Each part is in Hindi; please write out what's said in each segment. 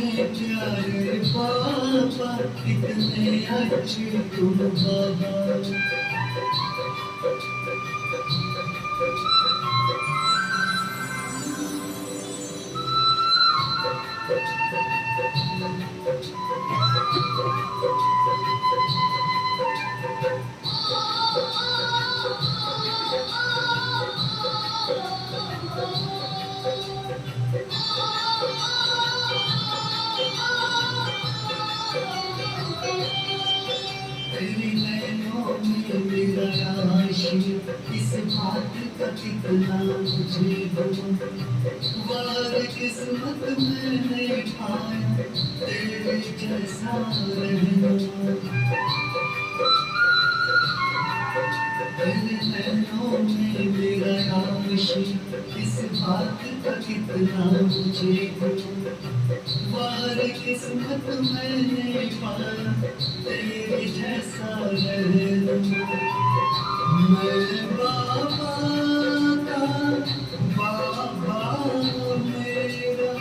प्यारे बाबा कितने अच्छे तुम बाबा। तेरी नैनों में मेरा आशिक इस बात का कितना मुझे गम। वार किस्मत मैंने पाया तेरे जैसा रहना। तेरे नैनों में मेरा आशिक इस बात का कितना मुझे गम। वार किस्मत मैंने पाया तेरे जैसा रहना। मैं बाबा का बाबा मेरा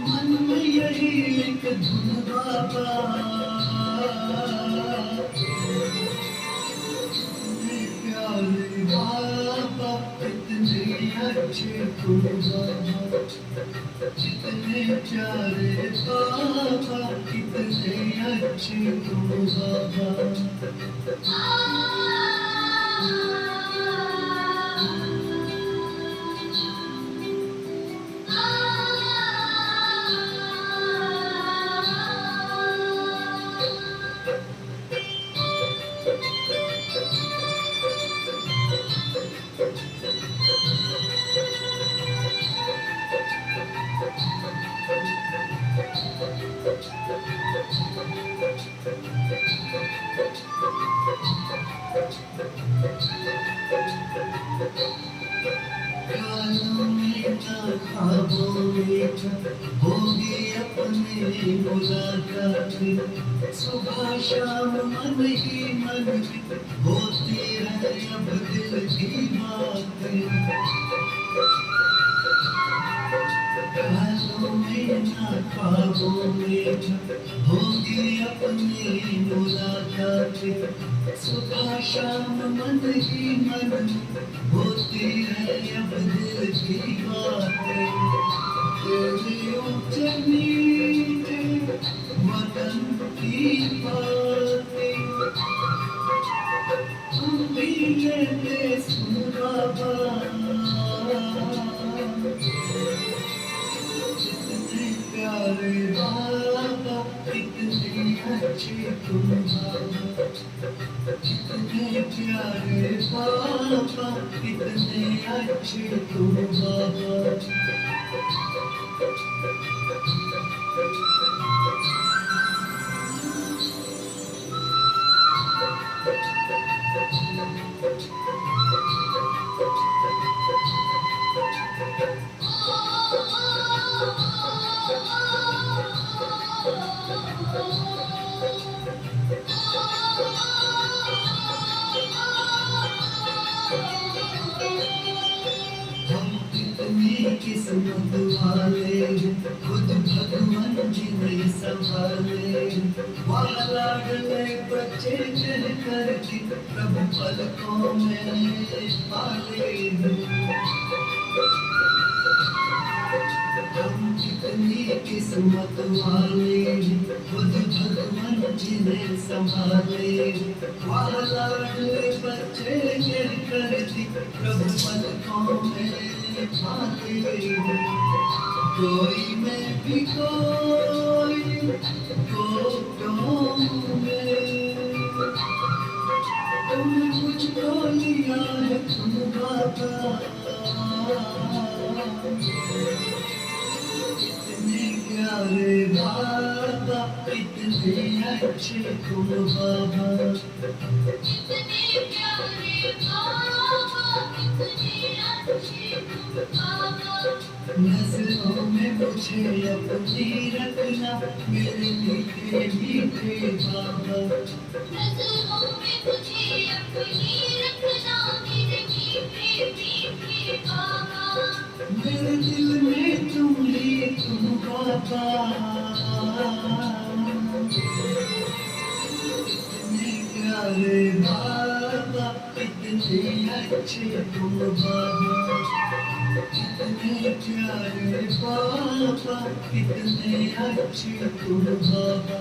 मन में यही एक धुन बाबा। प्यारे बाबा कितने अच्छे तुम बाबा। कितने प्यारे बाबा कितने अच्छे तुम बाबा। होगी अपने मुलाकात सुबह शाम मन ही मन होती है अब दिल की बातें। ख्यालों में ना ख्वाबों में होगी अपनी मुलाकात सुबह शाम मन ही मन होती है अब दिल की बातें। तेरी ऊंचे नीचे वतन की बातें हम भी लेते सुन बाबा। प्यारे बाबा कितने अच्छे तुम बाबा। कितने प्यारे बाबा कितने अच्छे तुम बाबा। किस्मत वाले खुद भगवान जी ने संभाले। वहाँ लाडले बच्चे चढ़ कर के प्रभु पलकों में पाले। हम कितनी किस्मत वाले खुद भगवान जी ने संभाले। वहाँ लाडले बच्चे चढ़ कर के प्रभु पलकों में कोई में भी कोई कोटों में तुमने मुझको लिया है तुम बाबा। कितने प्यारे बाबा कितने अच्छे तुम बाबा। कितने प्यारे बाबा कितने अच्छे तुम बाबा। नजरों में मुझे अपनी रखना मेरे मीठे मीठे बाबा। नजरों में मुझे अपनी रखना मेरे मीठे मीठे बाबा। मेरे दिल में तुम ही तुम इतने प्यारे बाबा, इतने अच्छे तुम बाबा, इतने प्यारे बाबा, इतने अच्छे तुम बाबा।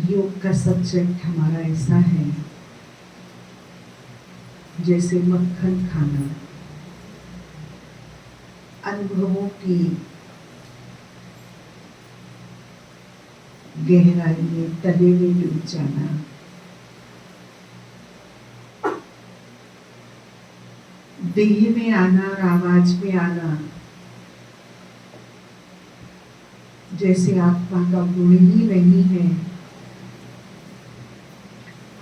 योग का सब्जेक्ट हमारा ऐसा है जैसे मक्खन खाना, अनुभवों की गहराई में तले में डूब जाना। देह में आना और आवाज में आना जैसे आत्मा का गुण ही नहीं है।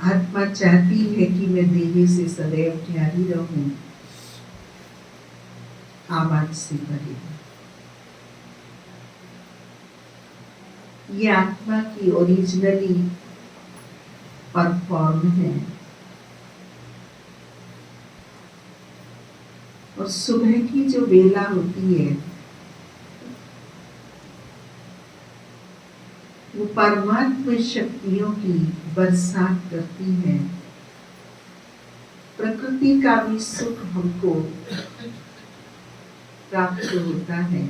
आत्मा चाहती है कि मैं देह से सदैव न्यारी रहूं, आवाज से परे। ये आत्मा की ओरिजिनली परफॉर्म है। और सुबह की जो वेला होती है वो परमात्मा शक्तियों की बरसात करती है। प्रकृति का भी सुख हमको प्राप्त होता है।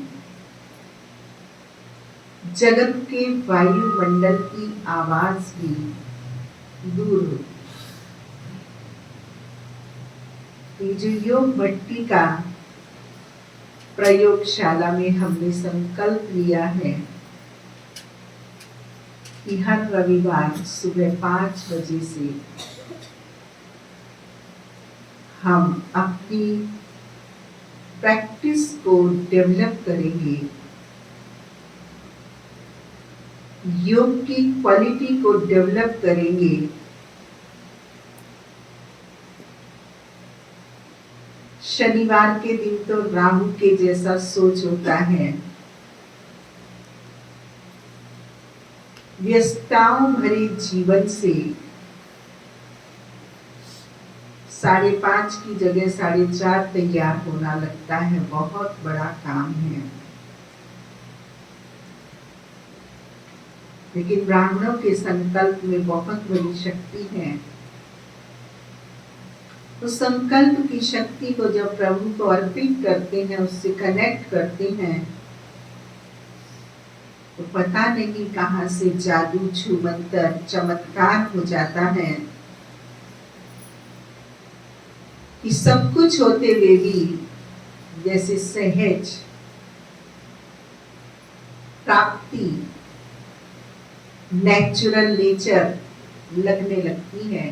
जगत के वायुमंडल की आवाज भी दूर होती है। ये जो योग भट्टी का प्रयोगशाला में हमने संकल्प लिया है कि हर रविवार सुबह 5 बजे से हम अपनी प्रैक्टिस को डेवलप करेंगे। योग की क्वालिटी को डेवलप करेंगे, शनिवार के दिन तो राहु के जैसा सोच होता है, व्यस्तताओं भरे जीवन से 5:30 की जगह 4:30 तैयार होना लगता है बहुत बड़ा काम है। लेकिन ब्राह्मणों के संकल्प में बहुत बड़ी शक्ति है। उस संकल्प की शक्ति को जब प्रभु को अर्पित करते हैं, उससे कनेक्ट करते हैं, तो पता नहीं कहां से जादू, छूमंतर, चमत्कार हो जाता है कि सब कुछ होते हुए भी जैसे सहज प्राप्ति, नेचुरल नेचर लगने लगती है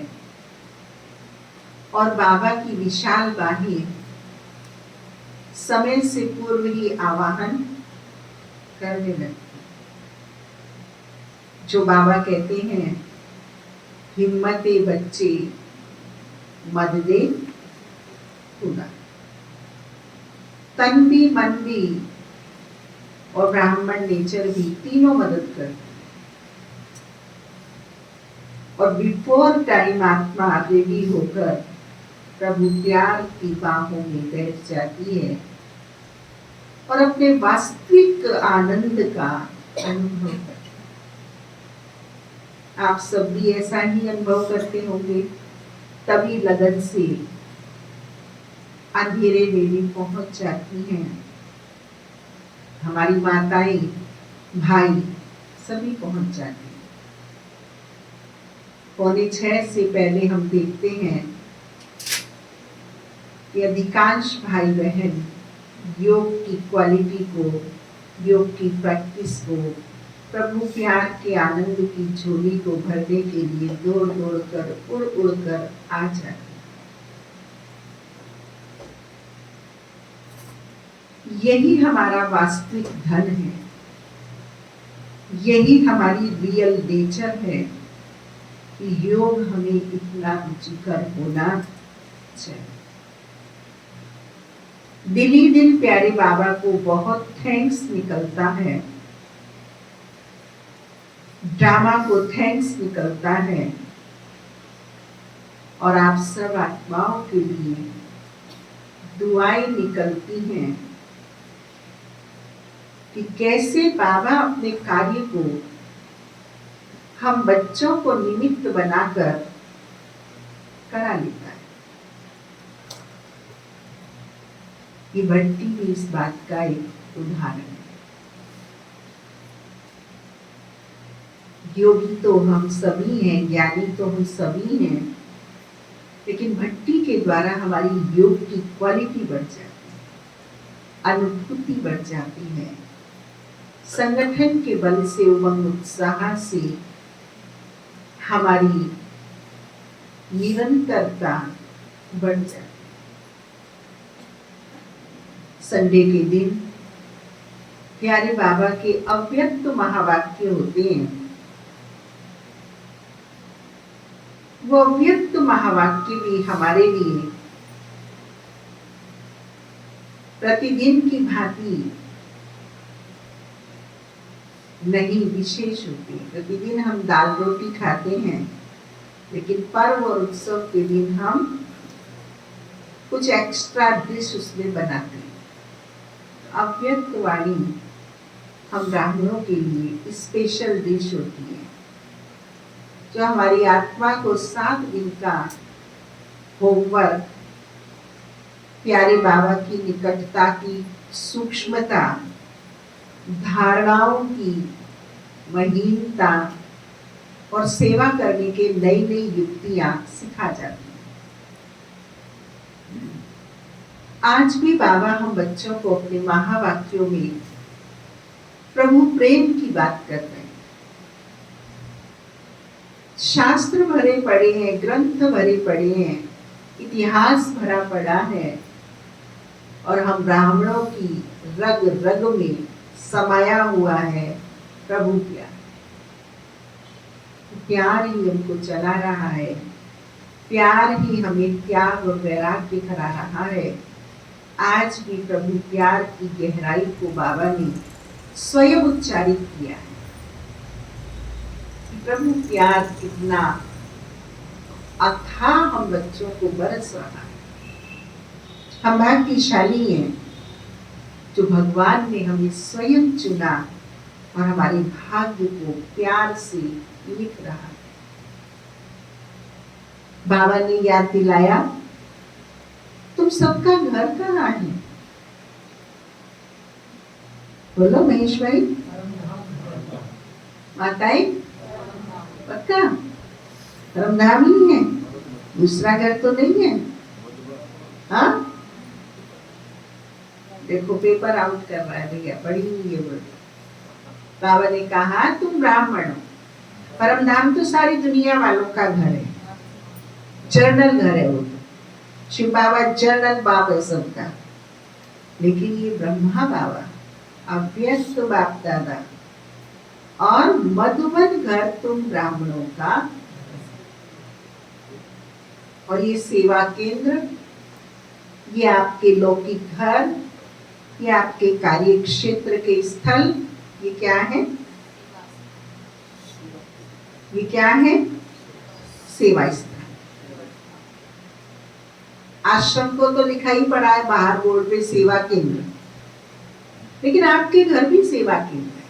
और बाबा की विशाल बाहें समय से पूर्व ही आवाहन करने लगती। जो बाबा कहते हैं, हिम्मते बच्चे मद दे खुदा, तन भी मन भी और ब्राह्मण नेचर भी तीनों मदद करते। और बिफोर टाइम आत्मा रेडी होकर प्रभु प्यार की बाहों में बैठ जाती है और अपने वास्तविक आनंद का अनुभव करती है। आप सब भी ऐसा ही अनुभव करते होंगे, तभी लगन से अंधेरे में भी पहुंच जाती हैं। हमारी माताएं, भाई सभी पहुंच जाते हैं। 5:45 से पहले हम देखते हैं कि अधिकांश भाई बहन योग की क्वालिटी को, योग की प्रैक्टिस को, प्रभु प्यार के आनंद की झोली को भरने के लिए दौड़ दौड़ कर, उड़ उड़ कर आ जाते। यही हमारा वास्तविक धन है, यही हमारी रियल नेचर है कि योग हमें इतना रुचिकर होना चाहिए। दिल ही दिल प्यारे बाबा को बहुत थैंक्स निकलता है, ड्रामा को थैंक्स निकलता है और आप सब आत्माओं के लिए दुआएं निकलती हैं कि कैसे बाबा अपने कार्य को हम बच्चों को निमित्त बनाकर करा लेता है। ये भट्टी भी इस बात का एक उदाहरण है। योगी तो हम सभी हैं, ज्ञानी तो हम सभी हैं, लेकिन भट्टी के द्वारा हमारी योग की क्वालिटी बढ़ जाती है, अनुभूति बढ़ जाती है, संगठन के बल से, उमंग उत्साह से हमारी निरंतरता बढ़ जाती है। संडे के दिन प्यारे बाबा के अव्यक्त महावाक्य होते हैं। वो अव्यक्त महावाक्य भी हमारे लिए प्रतिदिन की भांति नहीं विशेष होती। प्रतिदिन हम दाल रोटी खाते हैं, लेकिन पर्व और उत्सव के दिन हम कुछ एक्स्ट्रा डिश उसमें बनाते हैं। अव्यक्त वाणी हम ब्राह्मणों के लिए स्पेशल डिश होती है, जो हमारी आत्मा को 7 दिन का होमवर्क, प्यारे बाबा की निकटता की सूक्ष्मता, धारणाओं की महीनता और सेवा करने के नई नई युक्तियां सिखा जाती हैं। आज भी बाबा हम बच्चों को अपने महावाक्यों में प्रभु प्रेम की बात कर रहे हैं। शास्त्र भरे पड़े हैं, ग्रंथ भरे पड़े हैं, इतिहास भरा पड़ा है और हम ब्राह्मणों की रग रग में समाया हुआ है प्रभु प्यार। प्यार ही हमको चला रहा है, प्यार ही हमें त्याग और वैराग्य करा रहा है। आज भी प्रभु प्यार की गहराई को बाबा ने स्वयं उच्चारित किया है। प्रभु प्यार कितना अथाह हम बच्चों को बरस रहा है। हम भाग्यशाली हैं जो भगवान ने हमें स्वयं चुना और हमारे भाग्य को प्यार से लिख रहा है। बाबा ने याद दिलाया, तुम सबका घर कहाँ है? बोलो महेश भाई। माताएं, पक्का धर्मधाम ही है, दूसरा घर तो नहीं है। हाँ, देखो पेपर आउट कर रहा है भैया, पढ़ी हुई है वो। बाबा ने कहा तुम ब्राह्मण हो, परमधाम तो सारी दुनिया वालों का घर है, जर्नल घर है वो। शिव बाबा जर्नल बाप है सबका, लेकिन ये ब्रह्मा बाबा अव्यक्त बाप दादा और मधुबन घर तुम ब्राह्मणों का, और ये सेवा केंद्र, ये आपके लौकिक घर, ये आपके कार्य क्षेत्र के स्थल, ये क्या है? ये क्या है? सेवा स्थल। आश्रम को तो लिखा ही पड़ा है बाहर बोर्ड पे सेवा केंद्र, लेकिन आपके घर भी सेवा केंद्र है।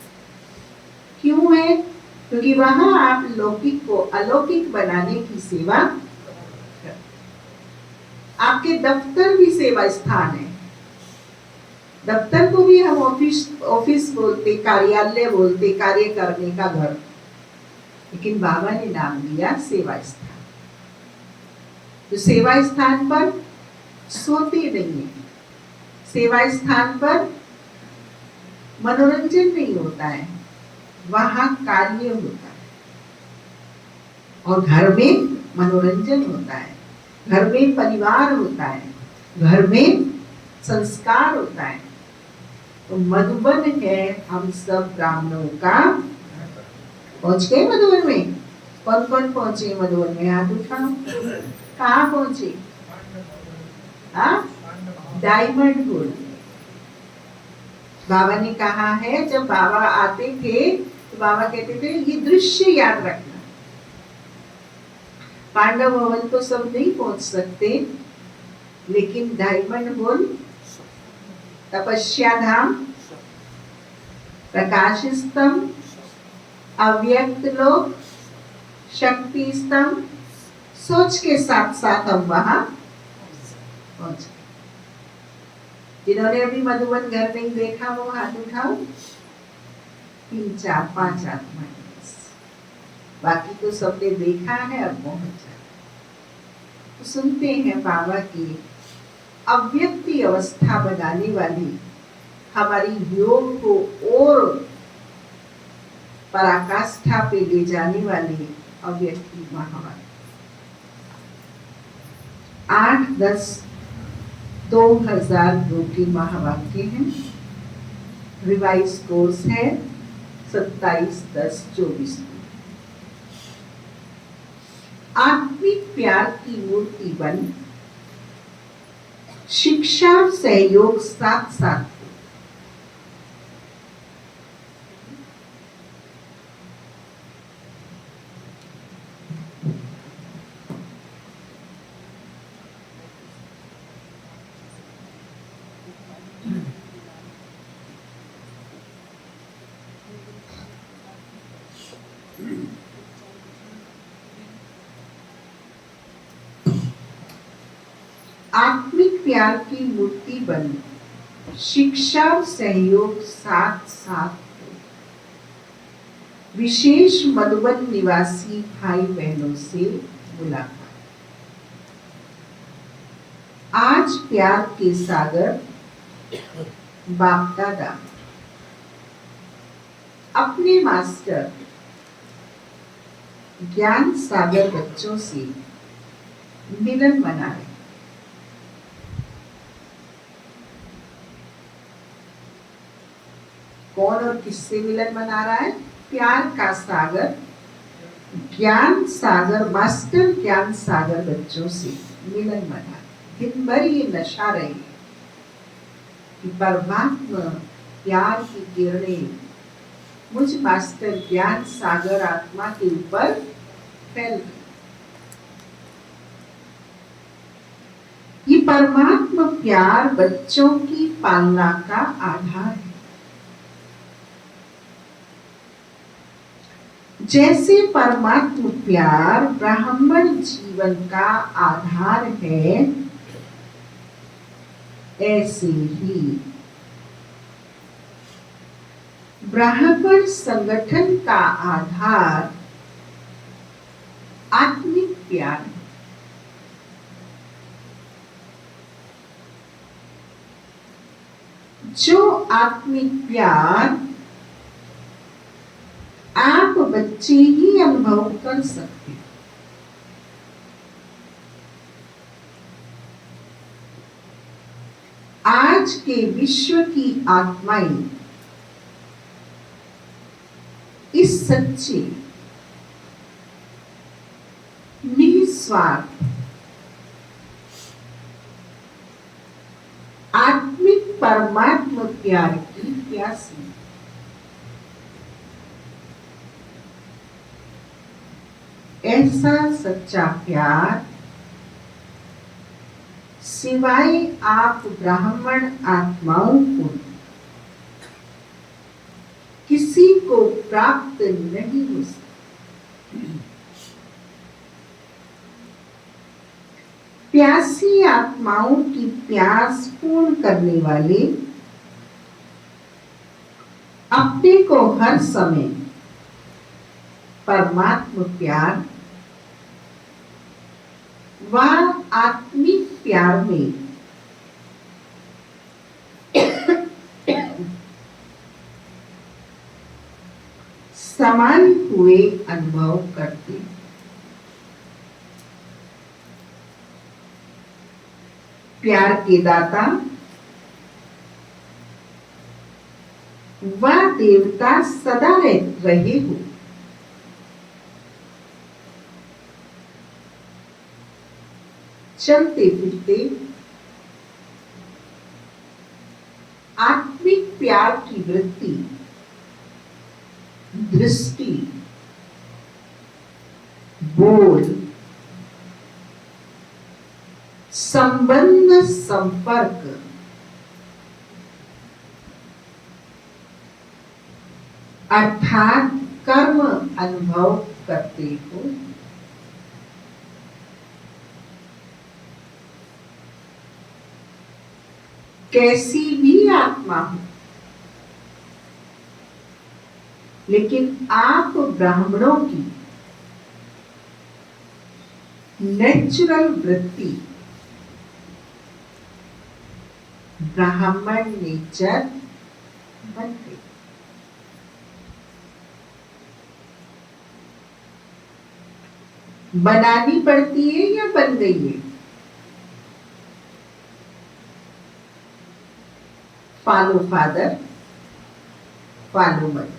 क्यों है? क्योंकि वहां आप लौकिक को अलौकिक बनाने की सेवा करते। आपके दफ्तर भी सेवा स्थान है। दफ्तर को भी हम ऑफिस बोलते, कार्यालय बोलते, कार्य करने का घर, लेकिन बाबा ने नाम दिया सेवा स्थान। तो सेवा स्थान पर सोते नहीं है, सेवा स्थान पर मनोरंजन नहीं होता है, वहां कार्य होता है। और घर में मनोरंजन होता है, घर में परिवार होता है, घर में संस्कार होता है। तो मधुबन है हम सब ब्राह्मणों का। पहुंच गए मधुबन में? कौन कौन पहुंचे मधुबन में? हाथ उठाओ। कहाँ पहुंचे? डायमंड बोल। बाबा ने कहा है, जब बाबा आते थे तो बाबा कहते थे ये दृश्य याद रखना। पांडव भवन तो सब नहीं पहुंच सकते, लेकिन डायमंड बोल, तपस्या धाम, प्रकाश स्तंभ, अव्यक्त लोक, शक्ति स्तंभ, सोच के साथ साथ हम वहां पहुंच। जिन्होंने अभी मधुबन घर नहीं देखा वो हाथ उठाओ। 3 4 5 आत्माएं, बाकी तो सबने देखा है, अब पहुंच जाए। तो सुनते हैं बाबा की अव्यक्ति अवस्था बनाने वाली, हमारी योग को और पराकाष्ठा पे ले जाने वाली अव्यक्ति महावाक्य। 8-10-2002 के महावाक्य हैं। रिवाइज कोर्स है 27-10-24। आत्मिक प्यार की मूर्ति बन, शिक्षा और सहयोग साथ साथ। आत्मिक प्यार की मूर्ति बन, शिक्षा और सहयोग साथ साथ। विशेष मधुबन निवासी भाई बहनों से मुलाकात। आज प्यार के सागर बाप दादा अपने मास्टर ज्ञान सागर बच्चों से मिलन मना रहे। कौन और किससे मिलन मना रहा है? प्यार का सागर ज्ञान सागर, मास्टर ज्ञान सागर बच्चों से मिलन बना, दिन भर ये नशा रही कि परमात्मा प्यार की किरणें मुझ मास्टर ज्ञान सागर आत्मा के ऊपर फैल गई। ये परमात्मा प्यार बच्चों की पालना का आधार है। जैसे परमात्मा प्यार ब्राह्मण जीवन का आधार है, ऐसे ही ब्राह्मण संगठन का आधार आत्मिक प्यार है। जो आत्मिक प्यार आप बच्चे ही अनुभव कर सकते हैं। आज के विश्व की आत्माएं इस सच्चे निस्वार्थ आत्मिक परमात्मा प्यार की प्यासी। ऐसा सच्चा प्यार सिवाय आप ब्राह्मण आत्माओं को किसी को प्राप्त नहीं हो सकता। प्यासी आत्माओं की प्यास पूर्ण करने वाले अपने को हर समय परमात्मा प्यार व आत्मिक प्यार में समान हुए अनुभव करते हैं। प्यार के दाता व देवता सदा रहे हो। चलते फिरते आत्मिक प्यार की वृत्ति, दृष्टि, बोल, संबंध, संपर्क अर्थात कर्म अनुभव करते हो। कैसी भी आत्मा हो, लेकिन आप ब्राह्मणों की नेचुरल वृत्ति ब्राह्मण नेचर बन गई। बनानी पड़ती है या बन गई है? Follow father, follow mother.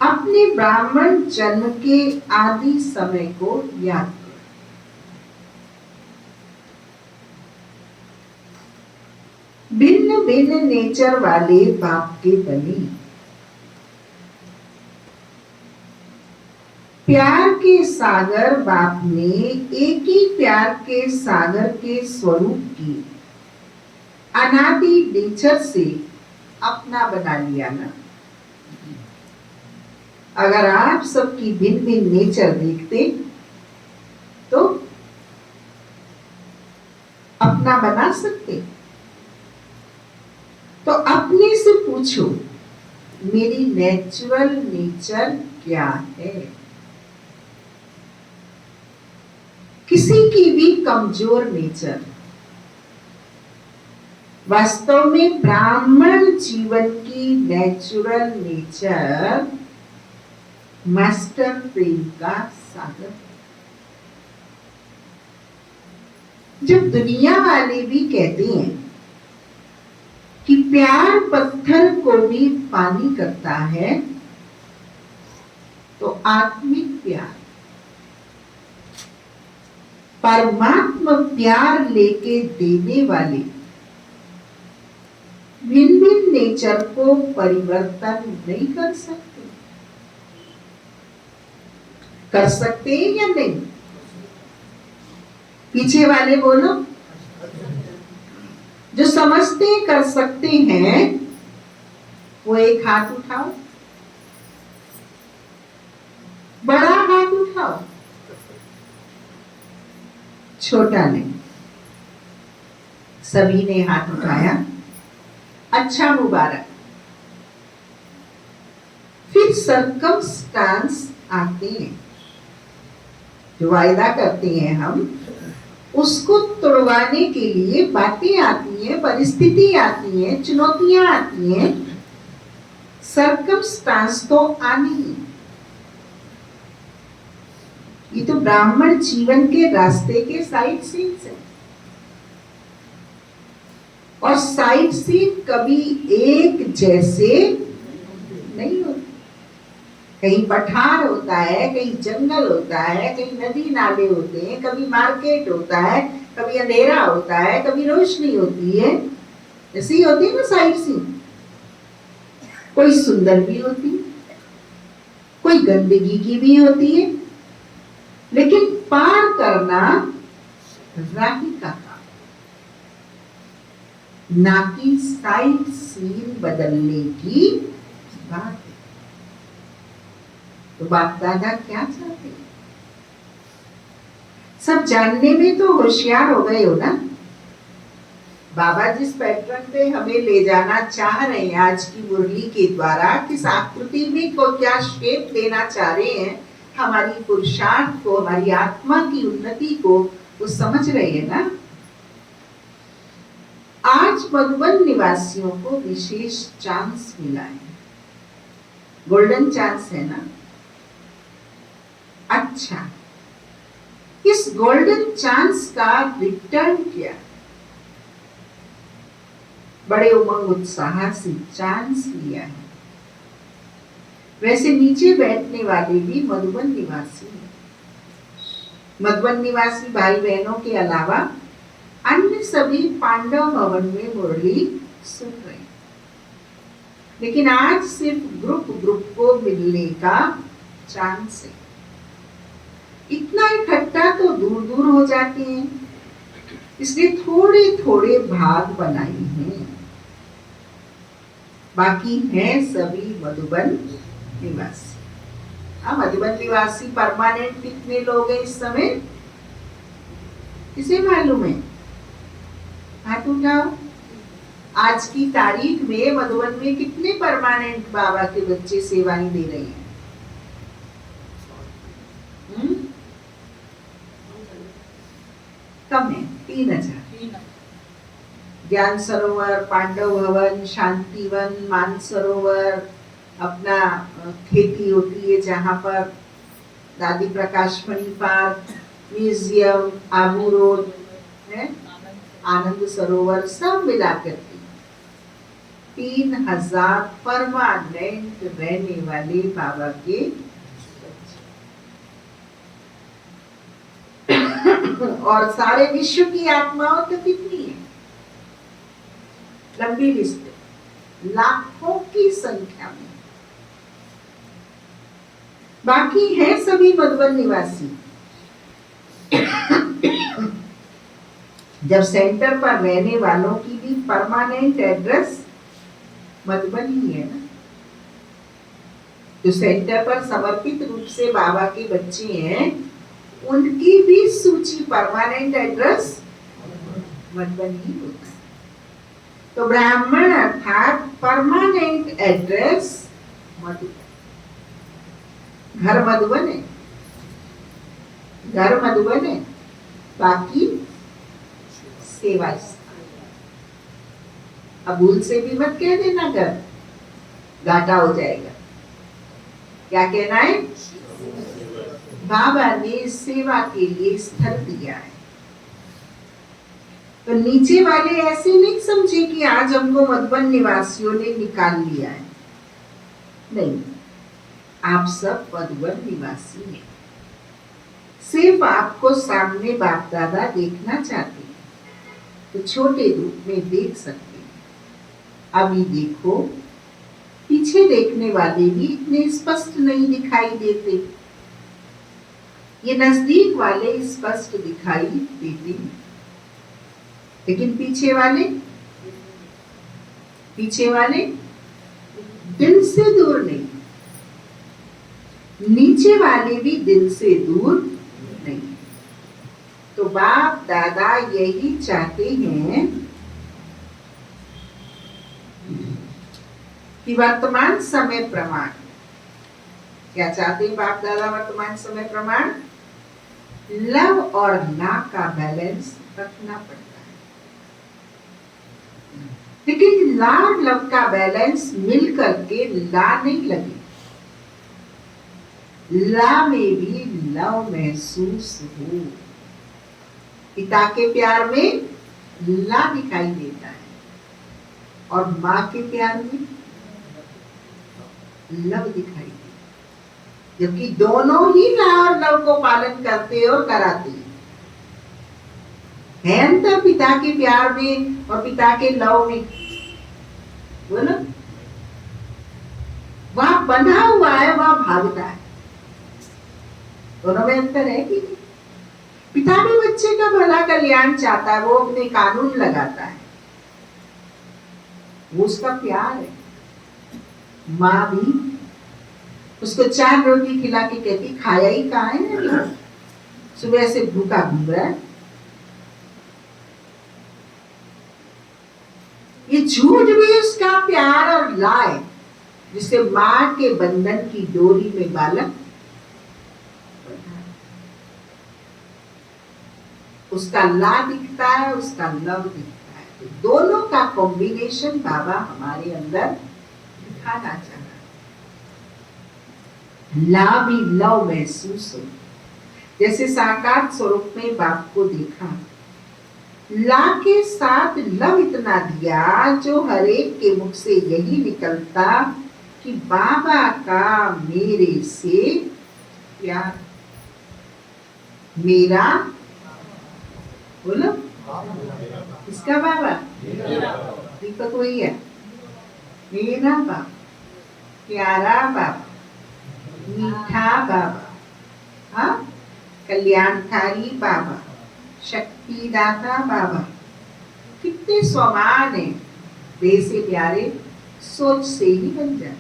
अपने ब्राह्मण जन्म के आदि समय को याद करो। भिन्न भिन्न नेचर वाले बाप के बने। प्यार के सागर बाप ने एक ही प्यार के सागर के स्वरूप की अनादि नेचर से अपना बना लिया ना। अगर आप सबकी भिन्न भिन्न नेचर देखते तो अपना बना सकते। तो अपने से पूछो, मेरी नेचुरल नेचर क्या है? किसी की भी कमजोर नेचर, वास्तव में ब्राह्मण जीवन की नेचुरल नेचर मास्टर प्रेम का सागर। जब दुनिया वाले भी कहते हैं कि प्यार पत्थर को भी पानी करता है, तो आत्मिक प्यार, परमात्मा प्यार लेके देने वाले भिन्न भिन्न नेचर को परिवर्तन नहीं कर सकते। कर सकते हैं या नहीं? पीछे वाले बोलो। जो समझते कर सकते हैं वो एक हाथ उठाओ, बड़ा हाथ उठाओ, छोटा नहीं। सभी ने हाथ उठाया, अच्छा मुबारक। फिर सर्कमस्टांस आते हैं, जो वायदा करते हैं हम, उसको तोड़वाने के लिए बातें आती हैं, परिस्थिति आती है, चुनौतियां आती हैं। सर्कमस्टांस तो आनी है। ये तो ब्राह्मण जीवन के रास्ते के साइड सीन्स है। और साइड सीन कभी एक जैसे नहीं होते। कहीं पठार होता है, कहीं जंगल होता है, कहीं नदी नाले होते हैं, कभी मार्केट होता है, कभी अंधेरा होता है, कभी रोशनी होती है। ऐसी होती है ना साइड सीन। कोई सुंदर भी होती है, कोई गंदगी की भी होती है, लेकिन पार करना राही का काम, ना कि साइड सीन बदलने की बात है। तो बाप दादा क्या चाहते हैं? सब जानने में तो होशियार हो गए हो ना। बाबा जिस पैटर्न पे हमें ले जाना चाह रहे हैं आज की मुरली के द्वारा, किस आकृति में को क्या शेप देना चाह रहे हैं, हमारी पुरुषार्थ को, हमारी आत्मा की उन्नति को, वो समझ रहे हैं ना। आज मधुबन निवासियों को विशेष चांस मिला है, गोल्डन चांस है ना। अच्छा, इस गोल्डन चांस का रिटर्न क्या? बड़े उमंग उत्साह से चांस लिया है। वैसे नीचे बैठने वाले भी मधुबन निवासी हैं। मधुबन निवासी भाई बहनों के अलावा अन्य सभी पांडव भवन में मुरली सुन रहे हैं। लेकिन आज सिर्फ ग्रुप को मिलने का चांस है। इतना इकट्ठा तो दूर दूर हो जाते हैं, इसलिए थोड़े थोड़े भाग बनाए हैं। बाकी हैं सभी मधुबन निवासी। मधुबन निवासी परमानेंट कितने लोग हैं इस समय? किसे मालूम है? हाथ उठाओ। आज की तारीख में मधुबन में कितने परमानेंट बाबा के बच्चे सेवाएं दे रहे हैं? कम है, 3000। ज्ञान सरोवर, पांडव भवन, शांतिवन, मानसरोवर, अपना खेती होती है जहाँ पर दादी Prakashmani park, museum, Abu road है, आनंद सरोवर, सब मिलाकर 3000 परमानेंट रहने वाले बाबा के और सारे विश्व की आत्माओं तो कितनी है? लंबी लिस्ट, लाखों की संख्या में। बाकी है सभी मधुबन निवासी। जब सेंटर पर रहने वालों की भी परमानेंट एड्रेस मधुबन ही है ना। जो सेंटर पर समर्पित रूप से बाबा के बच्चे हैं, उनकी भी सूची परमानेंट एड्रेस मधुबन ही होता है। तो ब्राह्मण अर्थात परमानेंट एड्रेस मधुबन। घर मधुबन है, घर मधुबन है, बाकी सेवा स्थान। अब भूल से भी मत कह देना घर, घाटा हो जाएगा। क्या कहना है? बाबा ने सेवा के लिए स्थल दिया है। तो नीचे वाले ऐसे नहीं समझे कि आज हमको मधुबन निवासियों ने निकाल लिया है। नहीं, आप सब मधुबन निवासी हैं। सिर्फ आपको सामने बाप दादा देखना चाहते हैं तो छोटे रूप में देख सकते हैं। अभी देखो, पीछे देखने वाले भी इतने स्पष्ट नहीं दिखाई देते, ये नजदीक वाले स्पष्ट दिखाई देते हैं, लेकिन पीछे वाले दिल से दूर नहीं, नीचे वाले भी दिल से दूर नहीं। तो बाप दादा यही चाहते हैं कि वर्तमान समय प्रमाण, क्या चाहते हैं बाप दादा? वर्तमान समय प्रमाण लव और ला का बैलेंस रखना पड़ता है, लेकिन ला और लव का बैलेंस मिल करके ला नहीं लगे, ला में भी लव महसूस हो। पिता के प्यार में ला दिखाई देता है और माँ के प्यार में लव दिखाई देता है, जबकि दोनों ही ला और लव को पालन करते और कराते हैं। है अंतर पिता के प्यार में और पिता के लव में, बोलो। वहां बंधा हुआ है, वहां भागता है, दोनों में अंतर है कि नहीं? पिता भी बच्चे का भला कल्याण चाहता है, वो अपने कानून लगाता है, वो उसका प्यार है। माँ भी उसको 4 रोटी खिला के कहती खाया ही कहाँ है, सुबह से भूखा घूम रहा है। ये झूठ भी उसका प्यार और लाए, जिसे माँ के बंधन की डोरी में बालक उसका ला दिखता है, उसका लव दिखता है। तो दोनों का कॉम्बिनेशन बाबा हमारे अंदर दिखाना चाह रहा है। ला भी लव महसूस हो, जैसे साकार स्वरूप में बाप को देखा, ला के साथ लव इतना दिया जो हर एक के मुख से यही निकलता कि बाबा का मेरे से प्यार। मेरा बोलो, किसका बाबा? दीपक वही है, मेरा बाबा, प्यारा बाबा, मीठा बाबा, हाँ, कल्याणकारी बाबा, शक्तिदाता बाबा। कितने समान है, देह से प्यारे, सोच से ही बन जाए।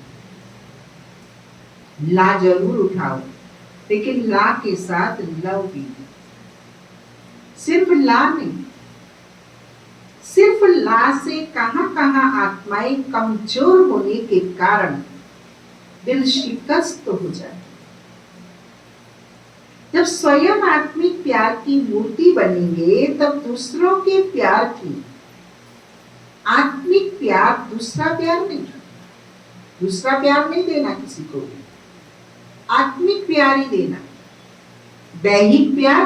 ला जरूर उठाओ, लेकिन ला के साथ लव भी। सिर्फ ला नहीं, सिर्फ ला से कहां कहां आत्माएं कमजोर होने के कारण दिल शिकस्त हो जाए। जब स्वयं आत्मिक प्यार की मूर्ति बनेंगे, तब दूसरों के प्यार की, आत्मिक प्यार, दूसरा प्यार नहीं देना किसी को भी, आत्मिक प्यार ही देना। दैहिक प्यार,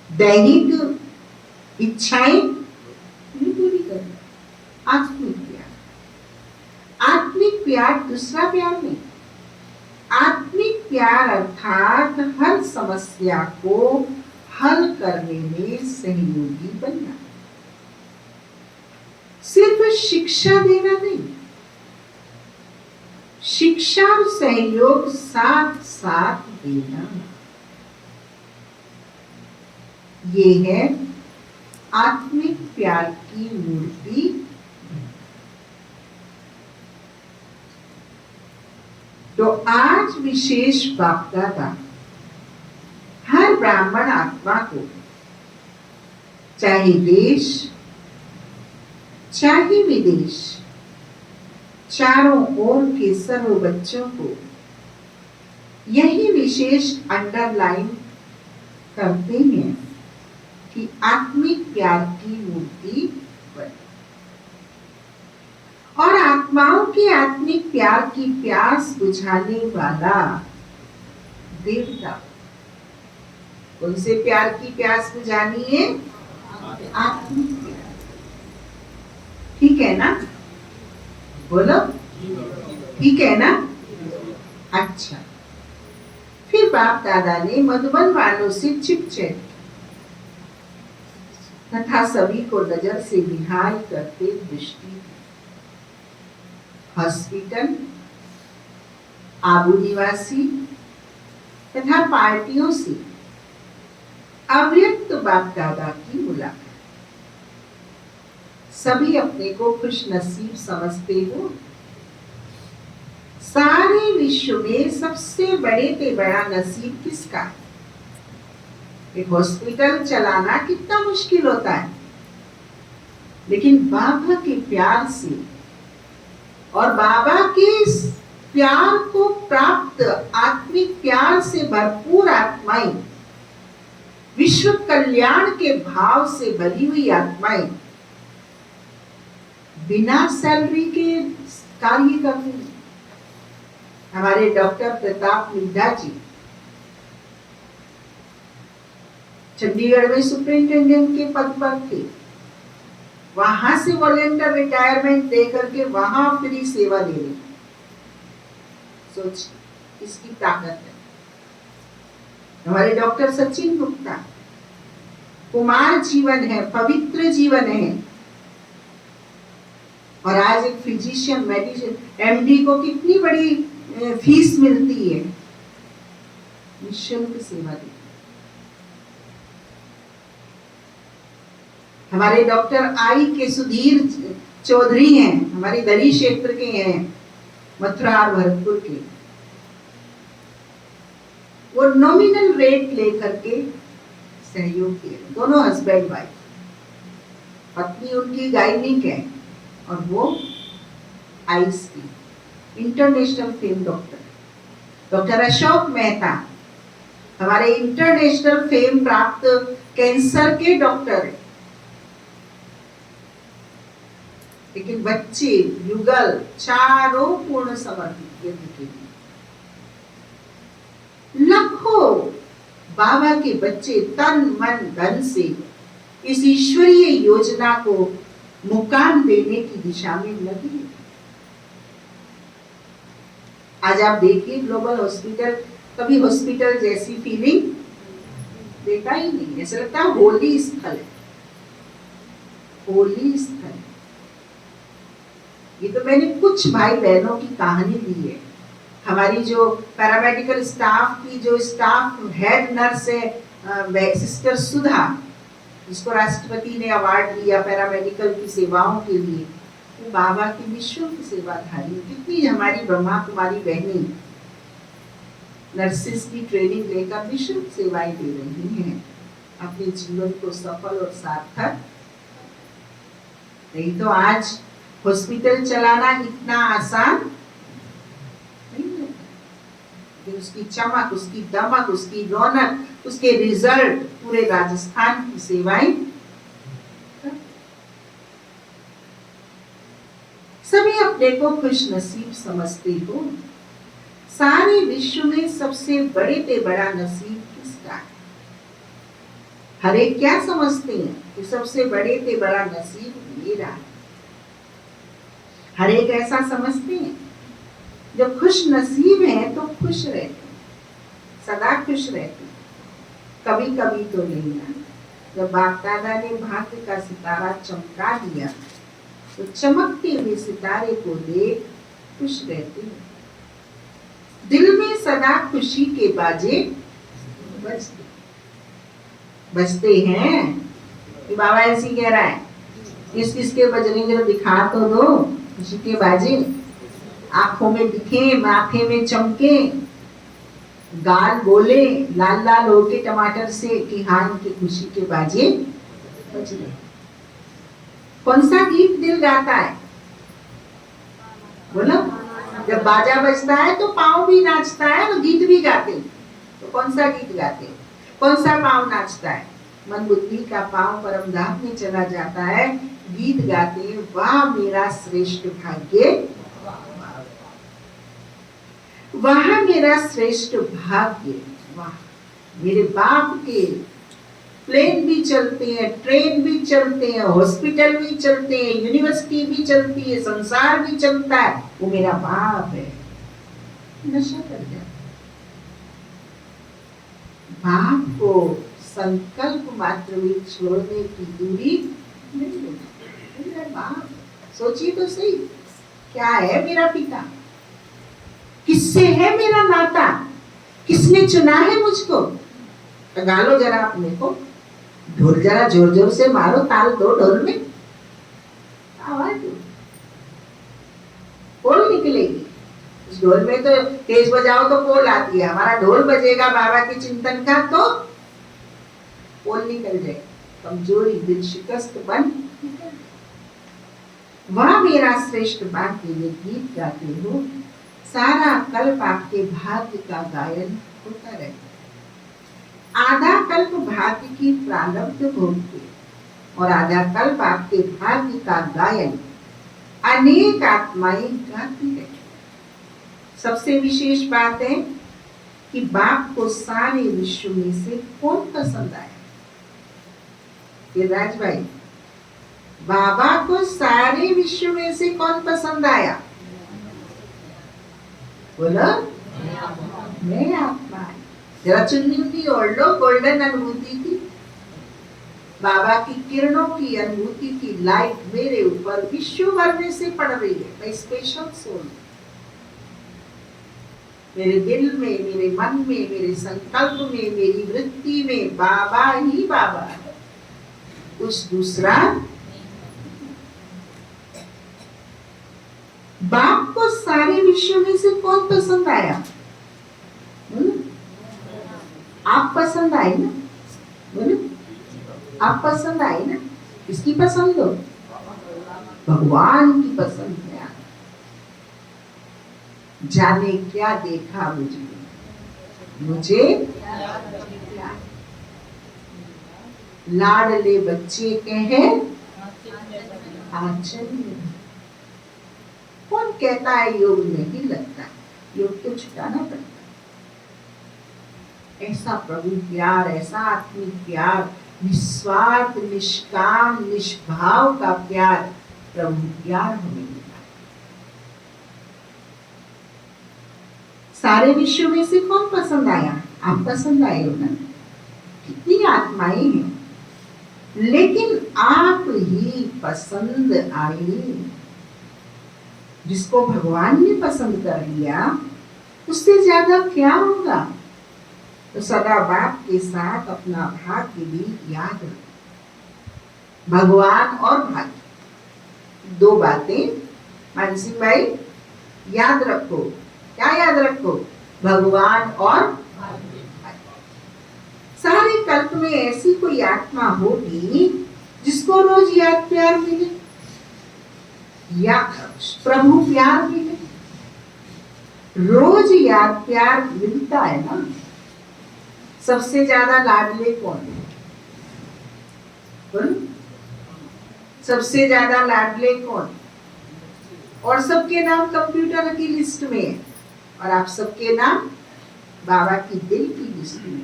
दैहिक इच्छाएं नहीं पूरी करना। आत्मिक प्यार दूसरा प्यार नहीं। आत्मिक प्यार अर्थात हर समस्या को हल करने में सहयोगी बनना। सिर्फ शिक्षा देना नहीं, शिक्षा और सहयोग साथ साथ देना। ये है आत्मिक प्यार की मूर्ति। तो आज विशेष बाप दादा हर ब्राह्मण आत्मा को, चाहे देश चाहे विदेश, चारों ओर के सर्व बच्चों को यही विशेष अंडरलाइन करते हैं कि आत्मिक प्यार की मूर्ति बने और आत्माओं के आत्मिक प्यार की प्यास बुझाने वाला देवता। उनसे प्यार की प्यास बुझानी है आत्मिक प्यार। ठीक है ना? बोलो, ठीक है ना? अच्छा, फिर बाप दादा ने मधुबन वालों से चिपचिप तथा सभी को नजर से निहाल करते दृष्टि दी। हॉस्पिटल, आबू निवासी तथा पार्टियों से अव्यक्त बाप दादा की मुलाकात। सभी अपने को खुश नसीब समझते हो। सारे विश्व में सबसे बड़े से बड़ा नसीब किसका है? एक हॉस्पिटल चलाना कितना मुश्किल होता है, लेकिन बाबा के प्यार से और बाबा के प्यार को प्राप्त आत्मिक प्यार से भरपूर आत्माएं, विश्व कल्याण के भाव से भरी हुई आत्माएं बिना सैलरी के कार्य करती हैं। हमारे डॉक्टर प्रताप मिद्धा जी चंडीगढ़ में सुपरिंटेंडेंट के पद पर थे। वहां से वॉलंटियर रिटायरमेंट देकर के वहां फ्री सेवा दे रहे। सोच, इसकी ताकत है। हमारे डॉक्टर सचिन गुप्ता कुमार जीवन है, पवित्र जीवन है, और आज एक फिजिशियन मेडिसिन एमडी को कितनी बड़ी फीस मिलती है, निःशुल्क सेवा देती। हमारे डॉक्टर आई के सुधीर चौधरी हैं, हमारे दरी क्षेत्र के हैं, मथुरा और भरतपुर के। वो नॉमिनल रेट लेकर के सहयोग किए, दोनों हस्बैंड वाइफ। पत्नी उनकी गायनिक है और वो आइस की international fame doctor. Doctor Ashok Mehta हमारे इंटरनेशनल फेम प्राप्त कैंसर के डॉक्टर है। लेकिन बच्चे युगल चारों पूर्ण समर्पित यज्ञ के लिए। लाखों बाबा के बच्चे तन मन धन से इस ईश्वरीय योजना को मुकाम देने की दिशा में लगे। आज आप देखिए ग्लोबल हॉस्पिटल, कभी हॉस्पिटल जैसी फीलिंग देता ही नहीं। ऐसा लगता है होली स्थल है, होली स्थल। ये तो मैंने कुछ भाई बहनों की कहानी दी है। हमारी जो पैरामेडिकल स्टाफ की जो स्टाफ हेड नर्स है सिस्टर सुधा, जिसको राष्ट्रपति ने अवार्ड दिया पैरामेडिकल की सेवाओं के लिए, वो बाबा की निःशुल्क सेवाधारी। कितनी हमारी ब्रह्मा कुमारी बहनें नर्सिस की ट्रेनिंग लेकर निःशुल्क सेवाएं दे रही हैं, अपने जीवन को सफल और सार्थक। नहीं तो आज हॉस्पिटल चलाना इतना आसान नहीं होता। उसकी चमक, उसकी दमक, उसकी रौनक, उसके रिजल्ट पूरे राजस्थान की सेवाएं। सभी अपने को खुश नसीब समझते हो। सारे विश्व में सबसे बड़े से बड़ा नसीब किसका है? हर एक क्या समझते हैं कि सबसे बड़े से बड़ा नसीब मेरा है। हर एक ऐसा समझते हैं। जब खुश नसीब है तो खुश रहते हैं, सदा खुश रहते हैं। कभी कभी तो नहीं ना, जब बाप दादा ने भाग्य का सितारा चमका दिया तो चमकते हुए सितारे को देख खुश रहते हैं। दिल में सदा खुशी के बाजे बजते हैं। कि बाबा ऐसी कह रहा है, किस किसके बजने जरा दिखा तो दो खुशी के बाजे। आंखों में दिखे, माथे में चमके, गाल बोले लाल लाल होके टमाटर से कि हाँ इनकी खुशी के बाजे बज रहे। कौन सा गीत दिल गाता है? बोलो। जब बाजा बजता है तो पाँव भी नाचता है और गीत भी गाते हैं। तो कौन सा गीत गाते हैं? कौन सा पाँव नाचता है? मन बुद्धि का पाँव परम धाम में चला जाता है। गीत गाते हैं, वाह मेरा श्रेष्ठ भाग्य, वाह मेरा श्रेष्ठ भाग्य, वाह मेरे बाप के प्लेन भी चलते हैं, ट्रेन भी चलते हैं, हॉस्पिटल भी चलते हैं, यूनिवर्सिटी भी चलती है, संसार भी चलता है, वो मेरा बाप है। नशा कर गया। बाप को संकल्प मात्र भी छोड़ने की दूरी नहीं होती। मेरा बाप, सोचिए तो सही, क्या है मेरा पिता, किससे है मेरा नाता, किसने चुना है मुझको। गा लो जरा अपने को, ढोल जरा जोर जोर से मारो, ताल दो ढोल में, आवाज दो, पोल निकलेगी। उस ढोल में तो तेज बजाओ तो पोल आती है, हमारा ढोल बजेगा बाबा के चिंतन का तो पोल निकल जाए, कमजोरी दिल शिकस्त बन। वह मेरा श्रेष्ठ भाग्य, ये गीत गाते हो, सारा कल्प आपके भाग्य का गायन होता रहे। आधा कल्प भाग्य की प्रारब्ध भोग के और आधा कल्प आपके भाग्य का गायन अनेक आत्माएं गाती रहे। सबसे विशेष बात है कि बाप को सारे विश्व में से कौन पसंद आया? राज भाई, बाबा को सारे विश्व में से कौन पसंद आया? बोलो, मैं आत्मा। जरा चुन्नी उन्नी ओढ़ लो, गोल्डन अनुभूति की, बाबा की किरणों की अनुभूति की लाइट मेरे ऊपर विश्व भर में से पड़ रही है। मैं स्पेशल सोल, मेरे दिल में, मेरे मन में, मेरे संकल्प में, मेरी वृत्ति में बाबा ही बाबा है, कुछ दूसरा। बाप को सारे विश्व में से कौन पसंद आया? आप पसंद आए ना? बोलो, आप पसंद आए ना? किसकी पसंद हो? भगवान की पसंद है। जाने क्या देखा मुझे क्या लाडले बच्चे कहे आंचल में। कौन कहता है योग नहीं लगता? योग तो छुटाना पड़ता। ऐसा प्रभु प्यार, ऐसा आत्मिक प्यार, निस्वार्थ, निष्काम, निष्भाव का प्यार, प्रभु प्यार हमें मिला। सारे विश्व में से कौन पसंद आया? आप पसंद आए हो ना? कितनी आत्माएं हैं, लेकिन आप ही पसंद आए। जिसको भगवान ने पसंद कर लिया, उससे ज्यादा क्या होगा? तो सदा बाप के साथ अपना भाग्य भी याद रखो। भगवान और भाग्य, दो बातें मानसी भाई याद रखो। क्या याद रखो? भगवान और भाग्य। सारे कल्प में ऐसी कोई आत्मा होगी जिसको रोज याद प्यार मिले या प्रभु प्यार मिले? रोज याद प्यार मिलता है ना। सबसे ज्यादा लाडले कौन है? बोलो, सबसे ज्यादा लाडले कौन? और सबके नाम कंप्यूटर की लिस्ट में है, और आप सबके नाम बाबा की दिल की लिस्ट में,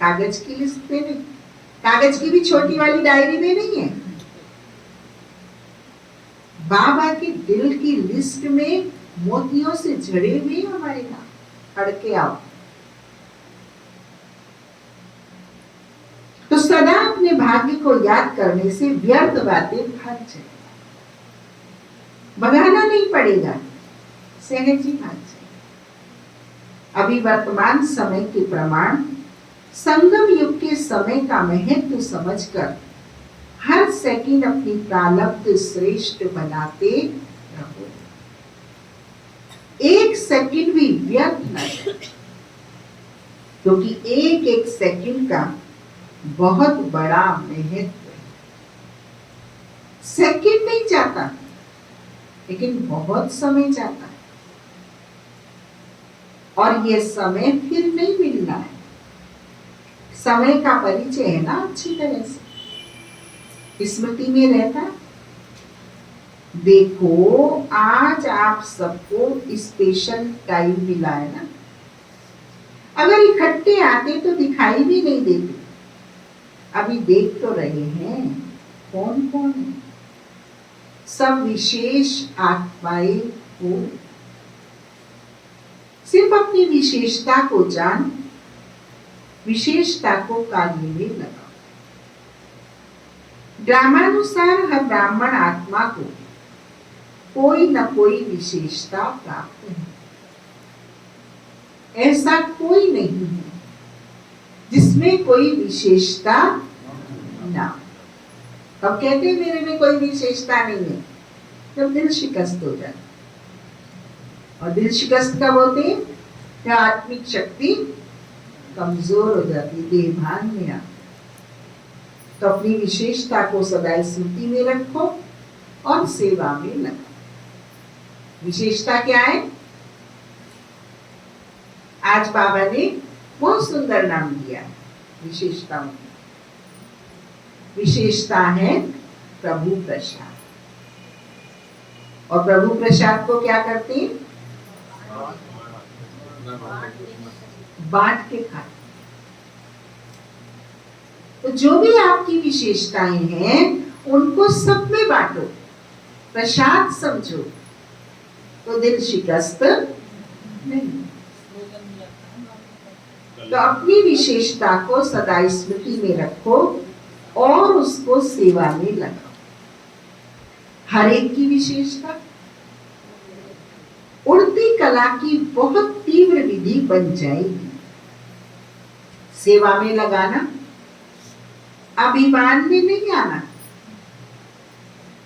कागज की लिस्ट में नहीं। कागज की भी छोटी वाली डायरी में नहीं है, बाबा की दिल की लिस्ट में मोतियों से जड़े हुए हमारे नाम। पढ़ के आओ। तो सदा अपने भाग्य को याद करने से व्यर्थ बातें भाग जाए, भगाना नहीं पड़ेगा, सहज ही भाग जाए। अभी वर्तमान समय के प्रमाण संगम युग के समय का महत्व समझकर हर सेकंड अपनी प्रारब्ध श्रेष्ठ बनाते रहो। एक सेकंड भी व्यर्थ न जाए, क्योंकि एक एक सेकंड का बहुत बड़ा महत्व है। सेकंड नहीं जाता, लेकिन बहुत समय जाता है, और ये समय फिर नहीं मिलना है। समय का परिचय है ना अच्छी तरह से स्मृति में रहता। देखो, आज आप सबको स्पेशल टाइम मिला है ना। अगर इकट्ठे आते तो दिखाई भी नहीं देते, अभी देख तो रहे हैं कौन कौन है। सब विशेष आत्माएं हो। सिर्फ अपनी विशेषता को जान, विशेषता को कार्य में लगाओ। ग्रामानुसार हर ब्राह्मण आत्मा को कोई न कोई विशेषता प्राप्त है। ऐसा कोई नहीं है जिसमें कोई विशेषता ना। अब कहते हैं मेरे में कोई विशेषता नहीं है, जब दिल शिकस्त हो जाता। और दिल शिकस्त कब होते हैं? जब आत्मिक शक्ति कमजोर हो जाती, देह भान में आ। तो अपनी विशेषता को सदा स्मृति में रखो और सेवा में लगाओ। विशेषता क्या है? आज बाबा ने बहुत सुंदर नाम दिया विशेषताओं की। विशेषता है प्रभु प्रसाद। और प्रभु प्रसाद को क्या करते हैं? बांट के खाते। तो जो भी आपकी विशेषताएं हैं उनको सब में बांटो, प्रसाद समझो, तो दिल शिकस्त नहीं। तो अपनी विशेषता को सदा स्मृति में रखो और उसको सेवा में लगाओ। हर एक की विशेषता उड़ती कला की बहुत तीव्र विधि बन जाएगी। सेवा में लगाना, अभिमान में नहीं आना,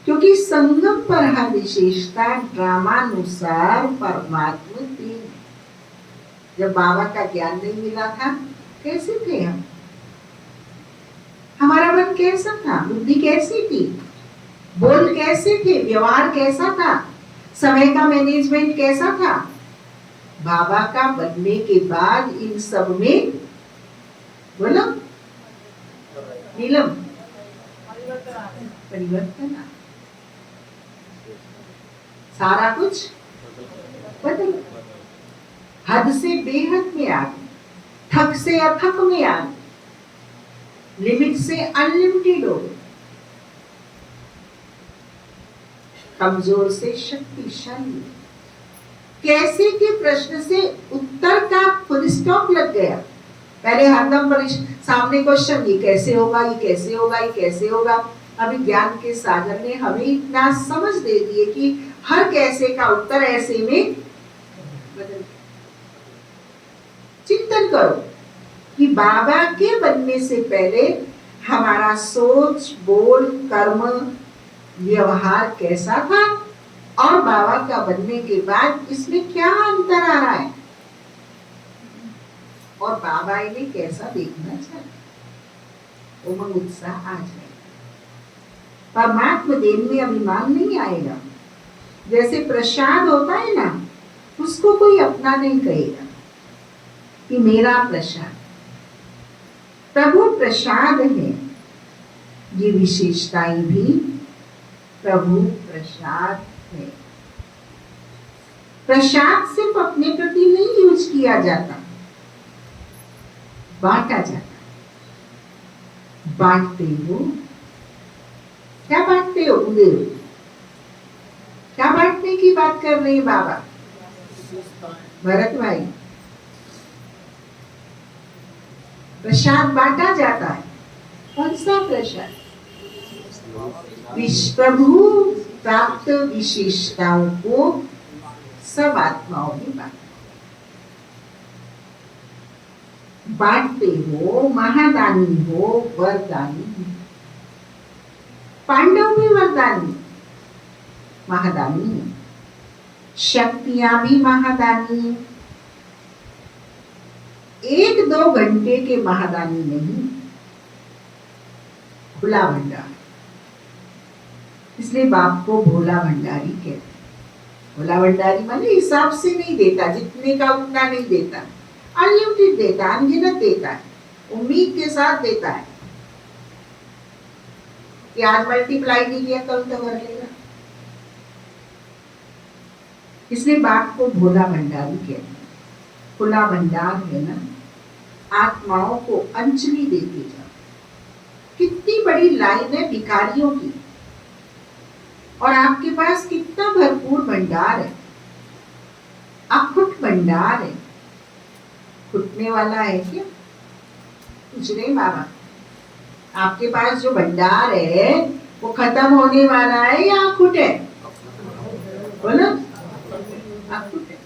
क्योंकि संगम पर हर विशेषता ड्रामानुसार परमात्मा थी। जब बाबा का ज्ञान नहीं मिला था, कैसे थे हम? हमारा मन कैसा था? बुद्धि कैसी थी? बोल कैसे थे? व्यवहार कैसा था? समय का मैनेजमेंट कैसा था? बाबा का बनने के बाद इन सब में बोलो नीलम परिवर्तन आ, सारा कुछ बदल, हद से बेहद में आ गए, थक से अथक में आ गए, लिमिट से अनलिमिटेड हो गए, कमजोर से शक्तिशाली। कैसे के प्रश्न से उत्तर का फुल स्टॉप लग गया। पहले हरदम सामने क्वेश्चन, ये कैसे होगा, ये कैसे होगा, ये कैसे होगा। अभी ज्ञान के सागर ने हमें इतना समझ दे दिए कि हर कैसे का उत्तर ऐसे में बदल। चिंतन करो कि बाबा के बनने से पहले हमारा सोच, बोल, कर्म, व्यवहार कैसा था और बाबा का बनने के बाद इसमें क्या अंतर आ रहा है और बाबा इन्हें कैसा देखना चाहिए। उमंग उत्साह आ जाए। परमात्मा देन में अभिमान नहीं आएगा। जैसे प्रसाद होता है ना, उसको कोई अपना नहीं कहेगा कि मेरा प्रसाद। प्रभु प्रसाद है, ये विशेषताएं भी प्रभु प्रसाद है। प्रसाद सिर्फ अपने प्रति नहीं यूज किया जाता, बांटा जाता। बांटते हो, क्या बांटते हो? उदय, क्या बांटने की बात कर रहे हैं बाबा? भरत भाई, प्रसाद बांटा जाता है। कौन सा प्रसाद? प्रभु प्राप्त विशेषताओं को सब आत्माओं में बांटते हो। महादानी हो, वरदानी हो। पांडव भी वरदानी, महादानी है। शक्तियां भी महादानी है। 1-2 घंटे के महादानी नहीं, खुला भंडार। इसलिए बाप को भोला भंडारी कहते हैं। भोला भंडारी माने हिसाब से नहीं देता, जितने का उतना नहीं देता, अनलिमिटेड देता, अनगिनत देता है, उम्मीद के साथ देता है कि आज मल्टीप्लाई नहीं किया कल तो भर लेगा। इसलिए बाप को भोला भंडारी कहते हैं। खुला भंडार है ना, आत्माओं को अंजलि देते जाओ। कितनी बड़ी लाइन है भिखारियों की, और आपके पास कितना भरपूर भंडार है, अखुट भंडार है। खुटने वाला है क्या? कुछ नहीं बाबा, आपके पास जो भंडार है वो खत्म होने वाला है या अखुट है? बोलो, अखुट है।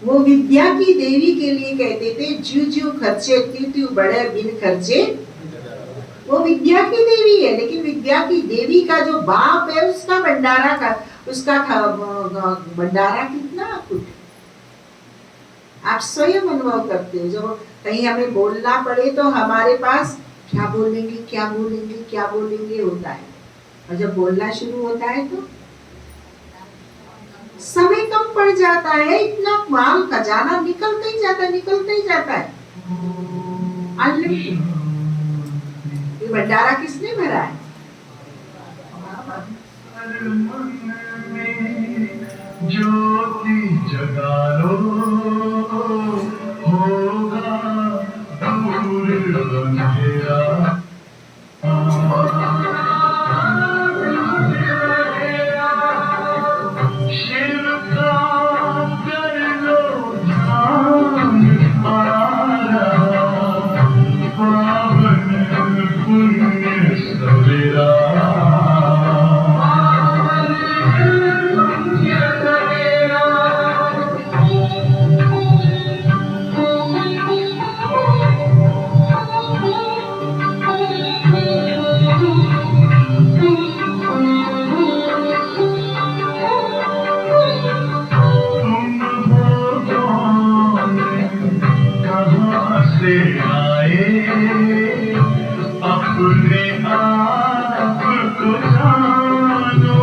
वो विद्या की देवी के लिए कहते थे ज्यू ज्यू खर्चे त्यू त्यू बड़े बिन खर्चे, वो विद्या की देवी है। लेकिन विद्या की देवी का जो बाप है उसका भंडारा कितना अखुट है, आप स्वयं अनुभव करते हो। जब कहीं हमें बोलना पड़े तो हमारे पास क्या बोलेंगे क्या बोलेंगे क्या बोलेंगे होता है, और जब बोलना शुरू होता है तो समय कम पड़ जाता है, इतना माल खजाना निकलते ही जाता है। अनलिमिटेड। ये भंडारा किसने भरा है? ज्योति जगा लो, होगा दूर अंधेरा। शिव का कर लो ध्यान, आ रहा पावन पुण्य सवेरा। से आए अपने आप को जानो,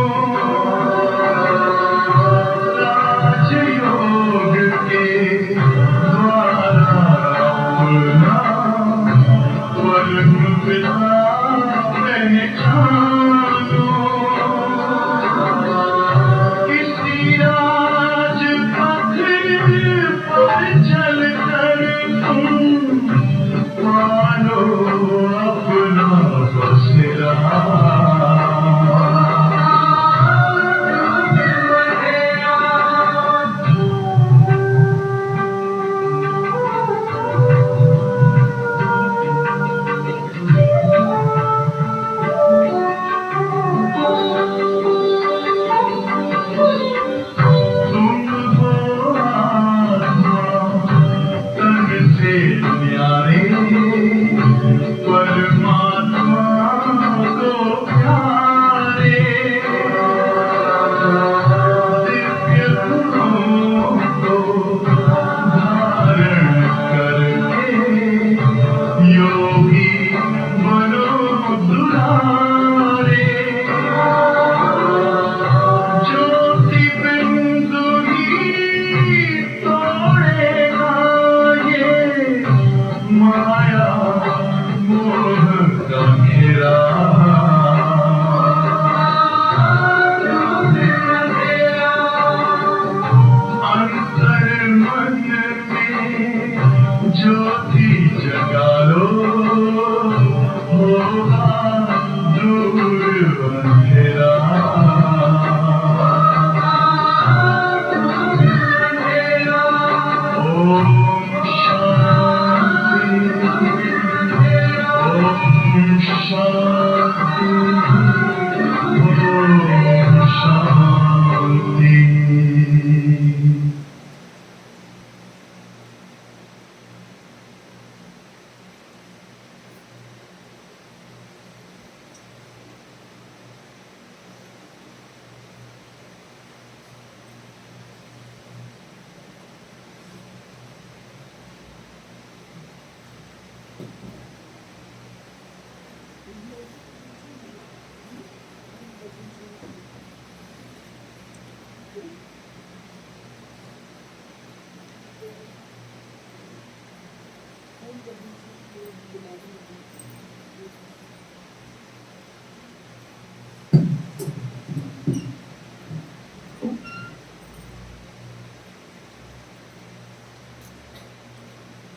राजयोग के द्वारा अपना वर्ग पिता पहचानो। किसी राजपथ पर चलकर मानो अपना बसेरा।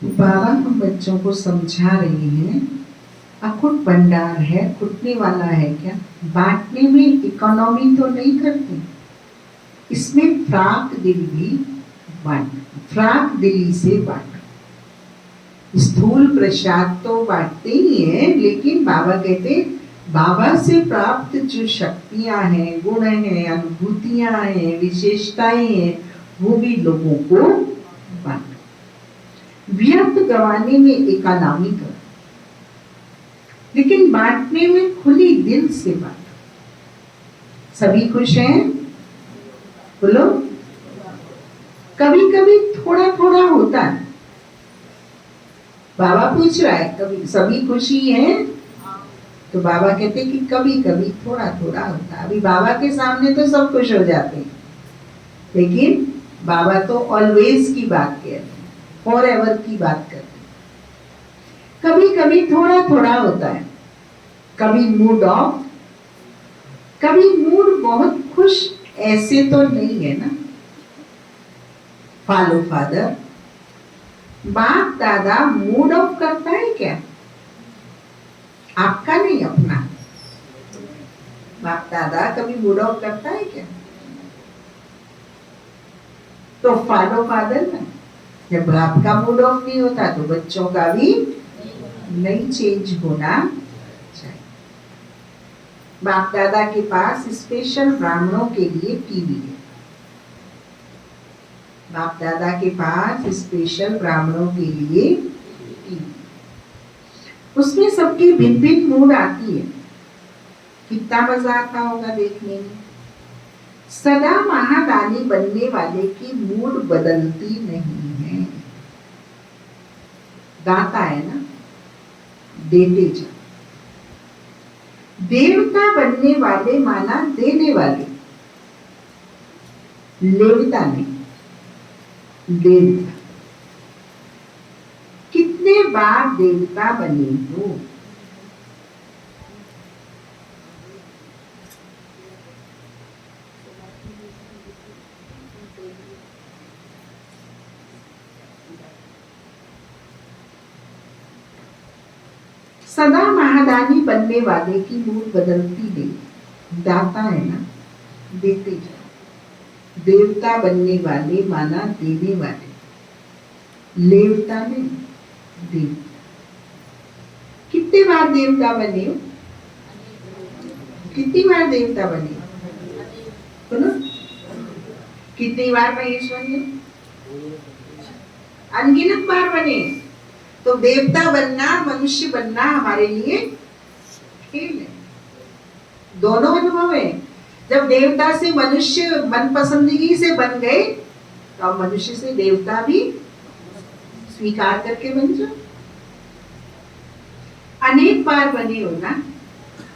बाबा हम बच्चों को समझा रहे हैं अखुट भंडार है, खुटने वाला है क्या? बांटने में इकोनॉमी तो नहीं करते, इसमें फ्राक दिल भी बांट, फ्राक दिली से बांट। स्थूल प्रसाद तो बांटते ही है, लेकिन बाबा कहते बाबा से प्राप्त जो शक्तियां हैं, गुण हैं, अनुभूतियां हैं, विशेषताएं हैं, वो भी लोगों को बांट। व्यर्थ गवाने में इकोनॉमी कर, लेकिन बांटने में खुली दिल से बांट। सभी खुश हैं? बोलो। कभी कभी थोड़ा थोड़ा होता है। बाबा पूछ रहा है कभी सभी खुशी है? तो बाबा कहते कि कभी कभी थोड़ा थोड़ा होता है। अभी बाबा के सामने तो सब खुश हो जाते हैं, लेकिन बाबा तो ऑलवेज की बात कहते हैं, फॉर एवर की बात करते हैं। कभी कभी थोड़ा थोड़ा होता है, कभी मूड ऑफ, कभी मूड बहुत खुश, ऐसे तो नहीं है ना। फॉलो फादर, बाप दादा मूड ऑफ करता है क्या? आपका नहीं, अपना। बाप दादा कभी मूड ऑफ करता है क्या? तो फॉलो फादर ना, जब आपका मूड ऑफ नहीं होता तो बच्चों का भी नहीं चेंज होना चाहिए। बाप दादा के पास स्पेशल ब्राह्मणों के लिए टीवी है। बाप दादा के पास स्पेशल ब्राह्मणों के लिए टीवी, उसमें सबकी भिन्न भिन्न मूड आती है। कितना मजा आता होगा देखने में। सदा महादानी बनने वाले की मूड बदलती नहीं है। दाता है ना, देते जा। देवता बनने वाले माना देने वाले, लेवता नहीं, देवता। कितने बार देवता बने हो? सदा महादानी बनने वाले की मूड बदलती नहीं। दाता है ना, देते जाओ। देवता बनने वाले माना देने वाले, लेवता नहीं, देवता। कितने बार देवता बने हो? कितनी बार देवता बने हो ना? कितनी बार महेश बने? अनगिनत बार बने। तो देवता बनना, मनुष्य बनना हमारे लिए खेल है। दोनों अनुभव है। जब देवता से मनुष्य मनपसंदगी से बन गए, तो अब मनुष्य से देवता भी स्वीकार करके बन जाओ। अनेक बार बने हो ना,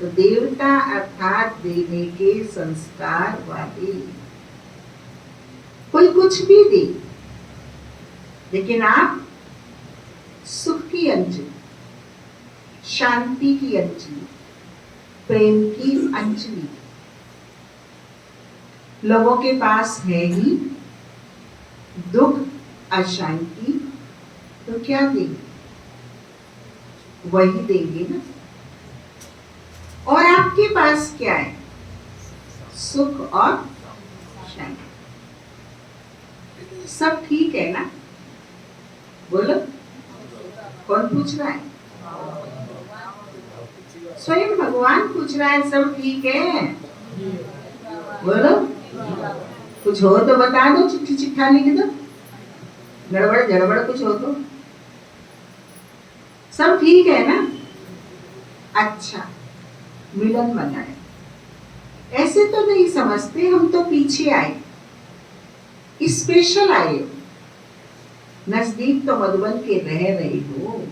तो देवता अर्थात देने के संस्कार वाले। कोई कुछ भी दे, लेकिन आप सुख की अंजलि, शांति की अंजलि, प्रेम की अंजलि। लोगों के पास है ही दुख, अशांति, तो क्या देंगे? वही देंगे ना। और आपके पास क्या है? सुख और शांति। सब ठीक है ना? बोलो, कौन पूछ रहा है? स्वयं भगवान पूछ रहा है, सब ठीक है? बोलो, कुछ हो तो बता दो, चिट्ठी चिट्ठा लिख दो। गड़बड़ गड़बड़ कुछ हो तो। सब ठीक है ना? अच्छा, मिलन बनाए। ऐसे तो नहीं समझते, हम तो पीछे आए, स्पेशल आए हो। नजदीक तो मधुबन के रह रहे हो,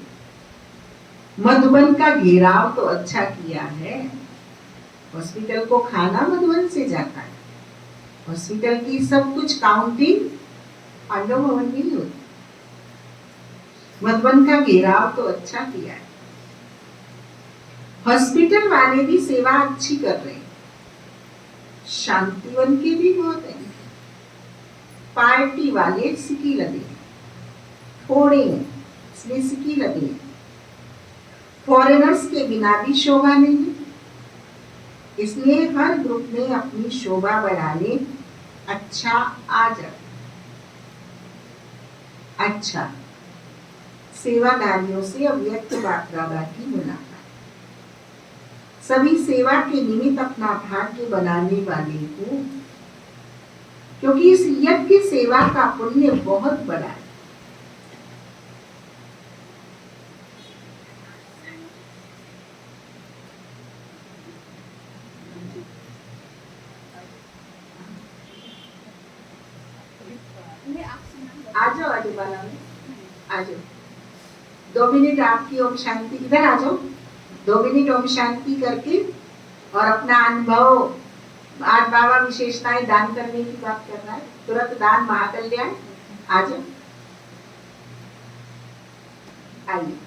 मधुबन का घेराव तो अच्छा किया है। हॉस्पिटल को खाना मधुबन से जाता है। हॉस्पिटल की सब कुछ काउंटिंग पांडव भवन नहीं होती। मधुबन का घेराव तो अच्छा किया है। हॉस्पिटल वाले भी सेवा अच्छी कर रहे हैं। शांतिवन के भी बहुत है। पार्टी वाले सिकी लगे, थोड़े हैं इसलिए सिकी लगे। फॉरेनर्स के बिना भी शोभा नहीं है। इसलिए हर ग्रुप ने अपनी शोभा बढ़ाने अच्छा आचरण, अच्छा सेवादारियों से अव्यक्त बाबा की मुलाकात, सभी सेवा के निमित्त अपना भाग्य बनाने वाले को, क्योंकि इस यज्ञ सेवा का पुण्य बहुत बड़ा है। आ जाओ बाला में, आ जाओ 2 मिनट आपकी ओम शांति, इधर आ जाओ 2 मिनट ओम शांति करके और अपना अनुभव। आज बाबा विशेषताएं दान करने की बात कर रहा है, तुरंत दान महाकल्याण। आ जाओ, आइए।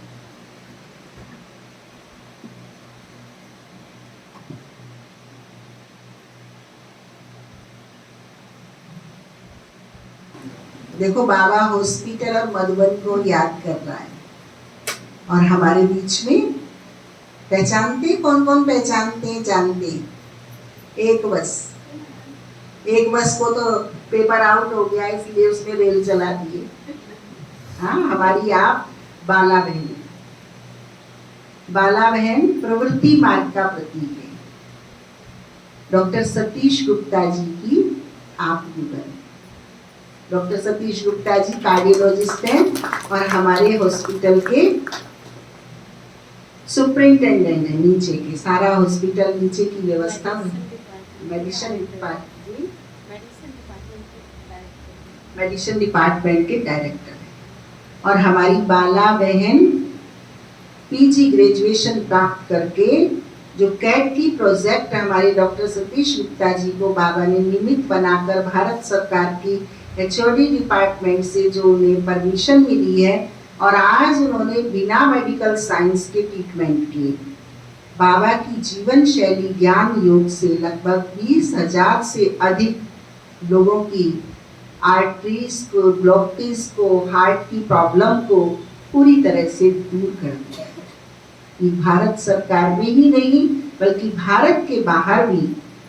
देखो बाबा हॉस्पिटल और मधुबन को याद कर रहा है और हमारे बीच में पहचानते, कौन कौन पहचानते जानते? एक बस को तो पेपर आउट हो गया इसलिए उसने रेल चला दिए। हाँ, हमारी आप बाला बहन, बाला बहन प्रवृत्ति मार्ग का प्रतीक है। डॉक्टर सतीश गुप्ता जी की आप विवरण। डॉक्टर सतीश गुप्ता जी कार्डियोलॉजिस्ट हैं और हमारे हॉस्पिटल के सुपरिंटेंडेंट है। नीचे के सारा हॉस्पिटल नीचे की व्यवस्था मेडिसिन डिपार्टमेंट के डायरेक्टर है। और हमारी बाला बहन पीजी ग्रेजुएशन प्राप्त करके जो कैट की प्रोजेक्ट हमारे डॉक्टर सतीश गुप्ता जी को बाबा ने निमित्त बनाकर भारत सरकार की एचओडी डिपार्टमेंट से जो उन्हें परमिशन मिली है और आज उन्होंने बिना मेडिकल साइंस के ट्रीटमेंट किए। बाबा की जीवन शैली ज्ञान योग से लगभग 20,000 से अधिक लोगों की आर्टरीज को, ब्लॉकेज को, हार्ट की प्रॉब्लम को पूरी तरह से दूर कर दिया। ये भारत सरकार में ही नहीं बल्कि भारत के बाहर भी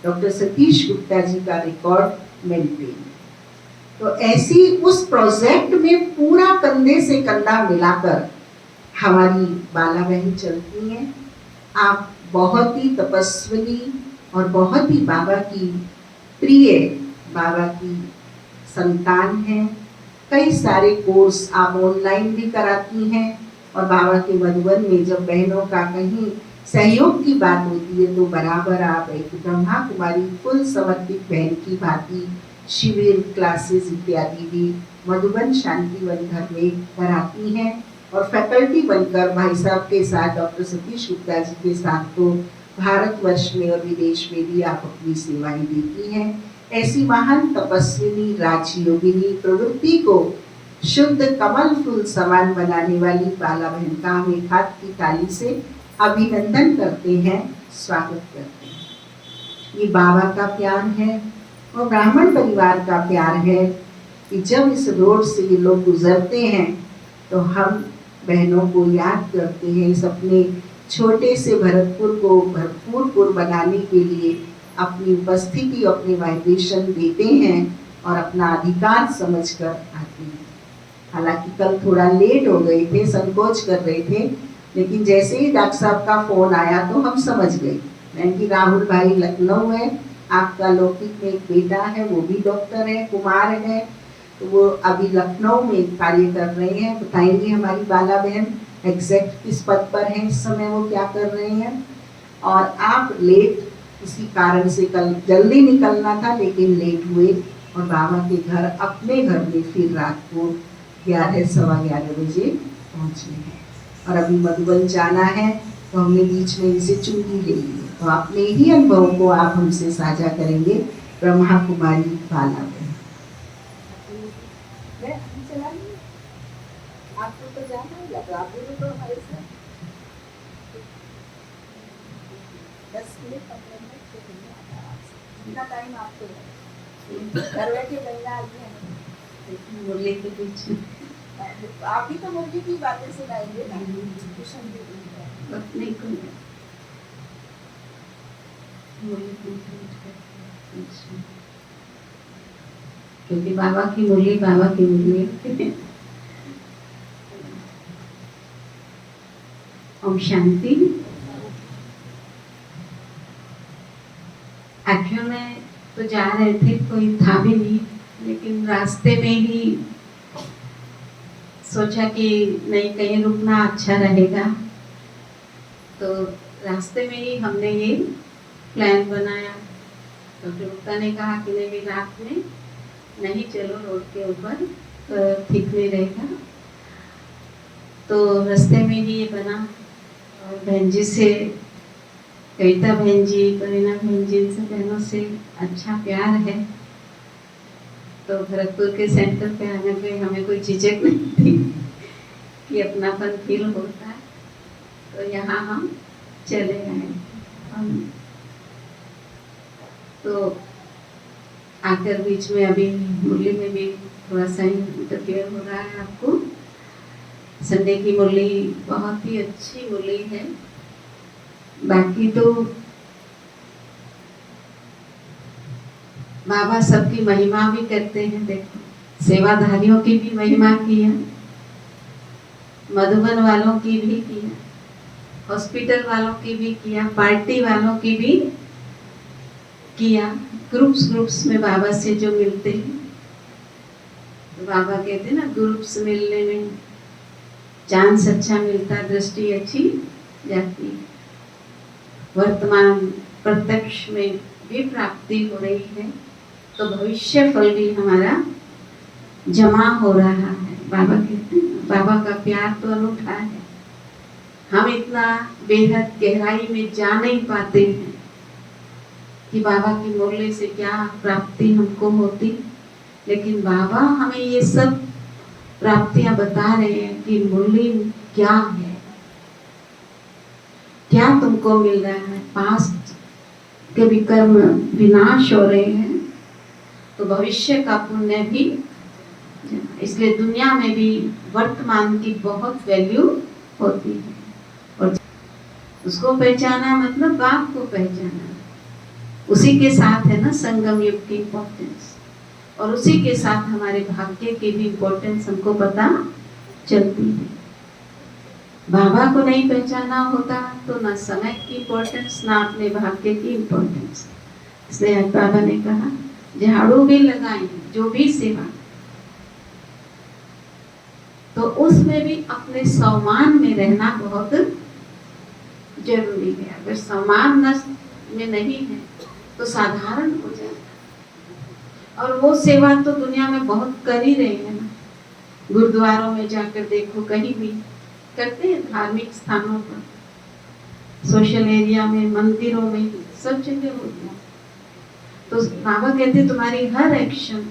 डॉक्टर सतीश गुप्ता जी का रिकॉर्ड मेंटेन। तो ऐसी उस प्रोजेक्ट में पूरा कंधे से कंधा मिलाकर हमारी बाला बहन चलती हैं। आप बहुत ही तपस्विनी और बहुत ही बाबा की प्रिय, बाबा की संतान हैं। कई सारे कोर्स आप ऑनलाइन भी कराती हैं और बाबा के मधुबन में जब बहनों का कहीं सहयोग की बात होती है तो बराबर आप एक ब्रह्मा कुमारी फुल समर्पित बहन की भांति शिविर, क्लासेस इत्यादि भी मधुबन शांतिवन घर में कराती हैं। और फैकल्टी बनकर भाई साहब के साथ, डॉक्टर सतीश गुप्ता जी के साथ तो भारतवर्ष में और विदेश में भी आप अपनी सेवाएं देती हैं। ऐसी महान तपस्विनी, राजयोगिनी प्रवृत्ति को शुद्ध कमल फूल समान बनाने वाली बाला बहन का हम एक हाथ की ताली से अभिनंदन करते हैं, स्वागत करते हैं। ये बाबा का प्यार है और ब्राह्मण परिवार का प्यार है कि जब इस रोड से ये लोग गुजरते हैं तो हम बहनों को याद करते हैं। इस अपने छोटे से भरतपुर को भरपूर बनाने के लिए अपनी उपस्थिति, अपने वाइब्रेशन देते हैं और अपना अधिकार समझकर आते हैं। हालांकि कल थोड़ा लेट हो गए थे, संकोच कर रहे थे, लेकिन जैसे ही डॉक्टर साहब का फोन आया तो हम समझ गए। मैंने कि राहुल भाई लखनऊ है, आपका लौकिक में एक बेटा है, वो भी डॉक्टर है, कुमार है, तो वो अभी लखनऊ में कार्य कर रहे हैं। बताएंगे हमारी बाला बहन एग्जैक्ट किस पद पर हैं इस समय, वो क्या कर रहे हैं। और आप लेट किसी कारण से कल जल्दी निकलना था लेकिन लेट हुए और बाबा के घर, अपने घर में फिर रात को 11, सवा 11 बजे पहुँचे हैं। और अभी मधुबन जाना है तो हमने बीच में इनसे चुंगी ले ली, तो अपने ही अनुभव को आप हमसे साझा करेंगे। ब्रह्मा कुमारी बाला बहन, आपको तो जाना है या तो आप भी तो हमारे साथ 10 मिनट 15 मिनट इतना टाइम आपको घर बैठे गंगा आदमी है मुरली के बीच आप भी तो मुरली की बातें सुनाएंगे ना। वक्त नहीं खुल रहा। मुरली कंप्लीट करते हैं। अच्छा। क्योंकि बाबा की मुरली है। ओम शांति। एक्चुअल में तो जा रहे थे, कोई था भी नहीं, लेकिन रास्ते में ही सोचा कि नहीं, कहीं रुकना अच्छा रहेगा, तो रास्ते में ही हमने ये प्लान बनाया। तो फिर उल्टा ने कहा कि नहीं, रात में नहीं चलो रोड के ऊपर, तो ठीक नहीं रहेगा। तो रास्ते में ही ये बना। और बहन जी से, कविता बहन जी, करीना बहन जी, इन सब बहनों से अच्छा प्यार है। तो भरतपुर के सेंटर पे आने पे हमें कोई झिझक नहीं थी कि अपनापन फील होता है। तो यहाँ हम चले गए। तो आकर बीच में अभी मुरली में भी थोड़ा सा इंटरफेयर हो रहा है आपको। संडे की मुरली बहुत ही अच्छी मुरली है। बाकी तो बाबा सबकी महिमा भी करते हैं। देखो, सेवाधारियों की भी महिमा की है, मधुबन वालों की भी किया, हॉस्पिटल वालों की भी किया, पार्टी वालों की भी किया। ग्रुप्स में बाबा से जो मिलते हैं, तो बाबा कहते हैं ना, ग्रुप्स मिलने में चांस अच्छा मिलता, दृष्टि अच्छी जाती है। वर्तमान प्रत्यक्ष में भी प्राप्ति हो रही है, तो भविष्य फल भी हमारा जमा हो रहा है। बाबा कहते हैं, बाबा का प्यार तो अनूठा है। हम इतना बेहद गहराई में जा नहीं पाते हैं कि बाबा की मुरली से क्या प्राप्ति हमको होती, लेकिन बाबा हमें ये सब प्राप्तियां बता रहे हैं कि मुरली क्या है, क्या तुमको मिल रहा है। पास्ट के भी कर्म विनाश हो रहे हैं, तो भविष्य का पुण्य भी। इसलिए दुनिया में भी वर्तमान की बहुत वैल्यू होती है। और उसको पहचाना मतलब बाप को पहचाना, उसी के साथ है ना संगम युग की इम्पोर्टेंस, और उसी के साथ हमारे भाग्य की भी इम्पोर्टेंस हमको पता चलती है। बाबा को नहीं पहचाना होता तो ना समय की इम्पोर्टेंस, ना अपने भाग्य की इम्पोर्टेंस। इसलिए बाबा ने कहा, झाड़ू भी लगाएं, जो भी सेवा, तो उसमें भी अपने सम्मान में रहना बहुत जरूरी है। अगर सम्मान में नहीं है तो साधारण हो जाएगा। और वो सेवा तो दुनिया में बहुत कर ही रहे हैं ना। गुरुद्वारों में जाकर देखो, कहीं भी करते हैं, धार्मिक स्थानों पर, सोशल एरिया में, मंदिरों में, सब जगह होती है। तो बाबा कहते तुम्हारी हर एक्शन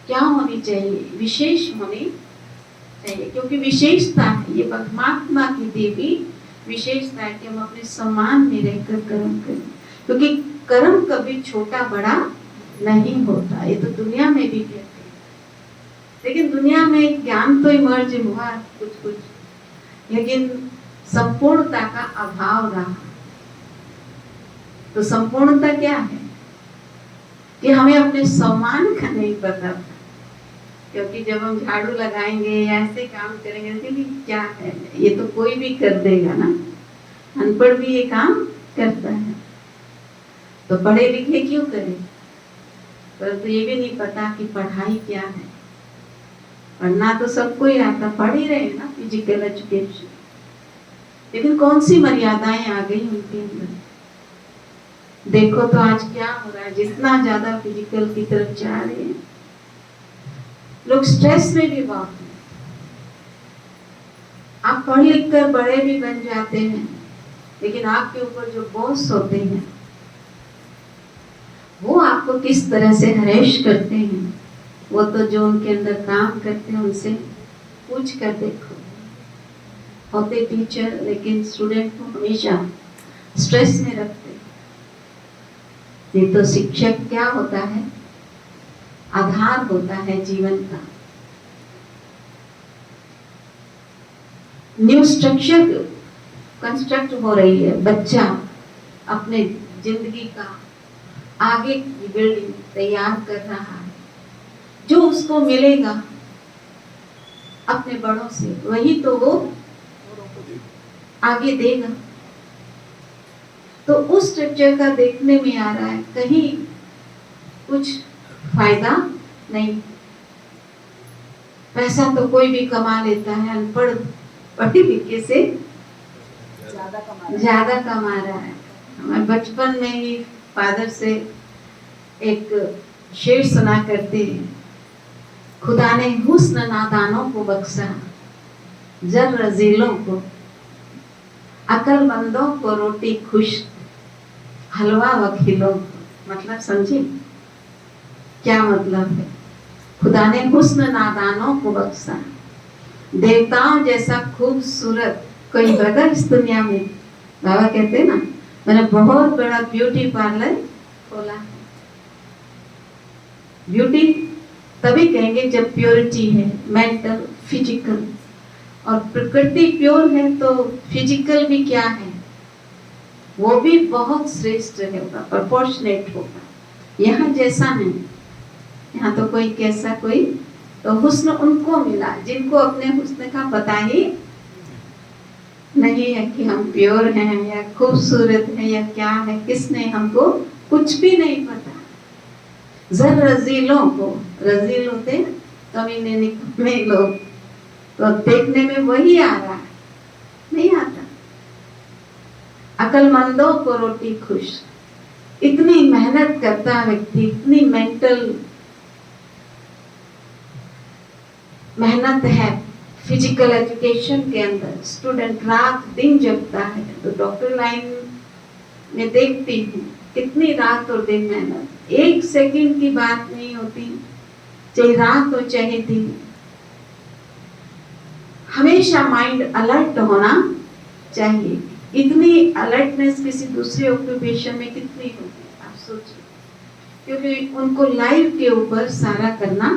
क्या होनी चाहिए, विशेष होनी चाहिए, क्योंकि विशेषता है ये परमात्मा की देवी विशेषता है कि हम अपने सम्मान में रहकर कर्म करें, क्योंकि कर्म कभी छोटा बड़ा नहीं होता। ये तो दुनिया में भी कहते हैं, लेकिन दुनिया में ज्ञान तो इमर्ज हुआ कुछ, लेकिन संपूर्णता का अभाव रहा। तो संपूर्णता क्या है कि हमें अपने सम्मान का नहीं पता था, क्योंकि जब हम झाड़ू लगाएंगे या ऐसे काम करेंगे कि क्या है, ये तो कोई भी कर देगा ना, अनपढ़ भी ये काम करता है, तो पढ़े लिखे क्यों करें। परंतु ये भी नहीं पता कि पढ़ाई क्या है। पढ़ना तो सबको ही आता, पढ़ ही रहे ना, फिजिकल एजुकेशन, लेकिन कौन सी मर्यादाएं आ गई उनके अंदर। देखो तो आज क्या हो रहा है, जितना ज्यादा फिजिकल की तरफ जा रहे हैं लोग, स्ट्रेस में भी बहुत हैं। आप पढ़ लिख कर बड़े भी बन जाते हैं, लेकिन आपके ऊपर जो बॉस होते हैं वो आपको किस तरह से हरेश करते हैं, वो तो जो उनके अंदर काम करते हैं उनसे पूछ कर देखो। होते टीचर, लेकिन स्टूडेंट को हमेशा स्ट्रेस में रखते। ये तो शिक्षक क्या होता है, आधार होता है जीवन का। न्यू स्ट्रक्चर कंस्ट्रक्ट हो रही है, बच्चा अपने जिंदगी का आगे की बिल्डिंग तैयार कर रहा है। जो उसको मिलेगा अपने बड़ों से, वही तो वो आगे देगा। तो उस स्ट्रक्चर का देखने में आ रहा है कहीं कुछ फायदा नहीं। पैसा तो कोई भी कमा लेता है, अनपढ़ पढ़े लिखे से ज्यादा कमा रहा है। हमारे बचपन में ही फादर से एक शेर सुना करते हैं, खुदा ने हुस्न नादानों को बख्शा, जर रजीलों को, अक्लमंदों को रोटी खुश, हलवा वकीलों को। मतलब समझे क्या मतलब है? खुदा ने हुस्न नादानों को बख्शा, देवताओं जैसा खूबसूरत कोई होगा इस दुनिया में। बाबा कहते हैं ना, मैंने बहुत बड़ा ब्यूटी पार्लर खोला है। ब्यूटी तभी कहेंगे जब प्योरिटी है, मेंटल, फिजिकल। और प्रकृति प्योर है तो फिजिकल भी क्या है, वो भी बहुत श्रेष्ठ होगा, प्रोपोर्शनेट होगा। यहाँ जैसा नहीं, यहाँ तो कोई कैसा कोई, तो हुस्न उनको मिला जिनको अपने हुस्न का पता ही नहीं है कि हम प्योर हैं या खूबसूरत हैं या क्या है। किसने हमको कुछ भी नहीं पता। जर रजीलों को, रजील होते कमीने निकम्मे लोग, तो देखने में वही आ रहा है, नहीं आता। अक्लमंदों को रोटी खुश। इतनी मेहनत करता व्यक्ति, इतनी मेंटल मेहनत है फिजिकल एजुकेशन के अंदर, स्टूडेंट रात दिन जगता है। तो डॉक्टर लाइन में देखती हूँ कितनी रात और दिन मेहनत, एक सेकंड की बात नहीं होती, चाहे रात हो चाहे दिन। हमेशा माइंड अलर्ट होना चाहिए। इतनी अलर्टनेस किसी दूसरे ऑक्यूपेशन में कितनी होगी आप सोचिए, क्योंकि उनको लाइफ के ऊपर सारा करना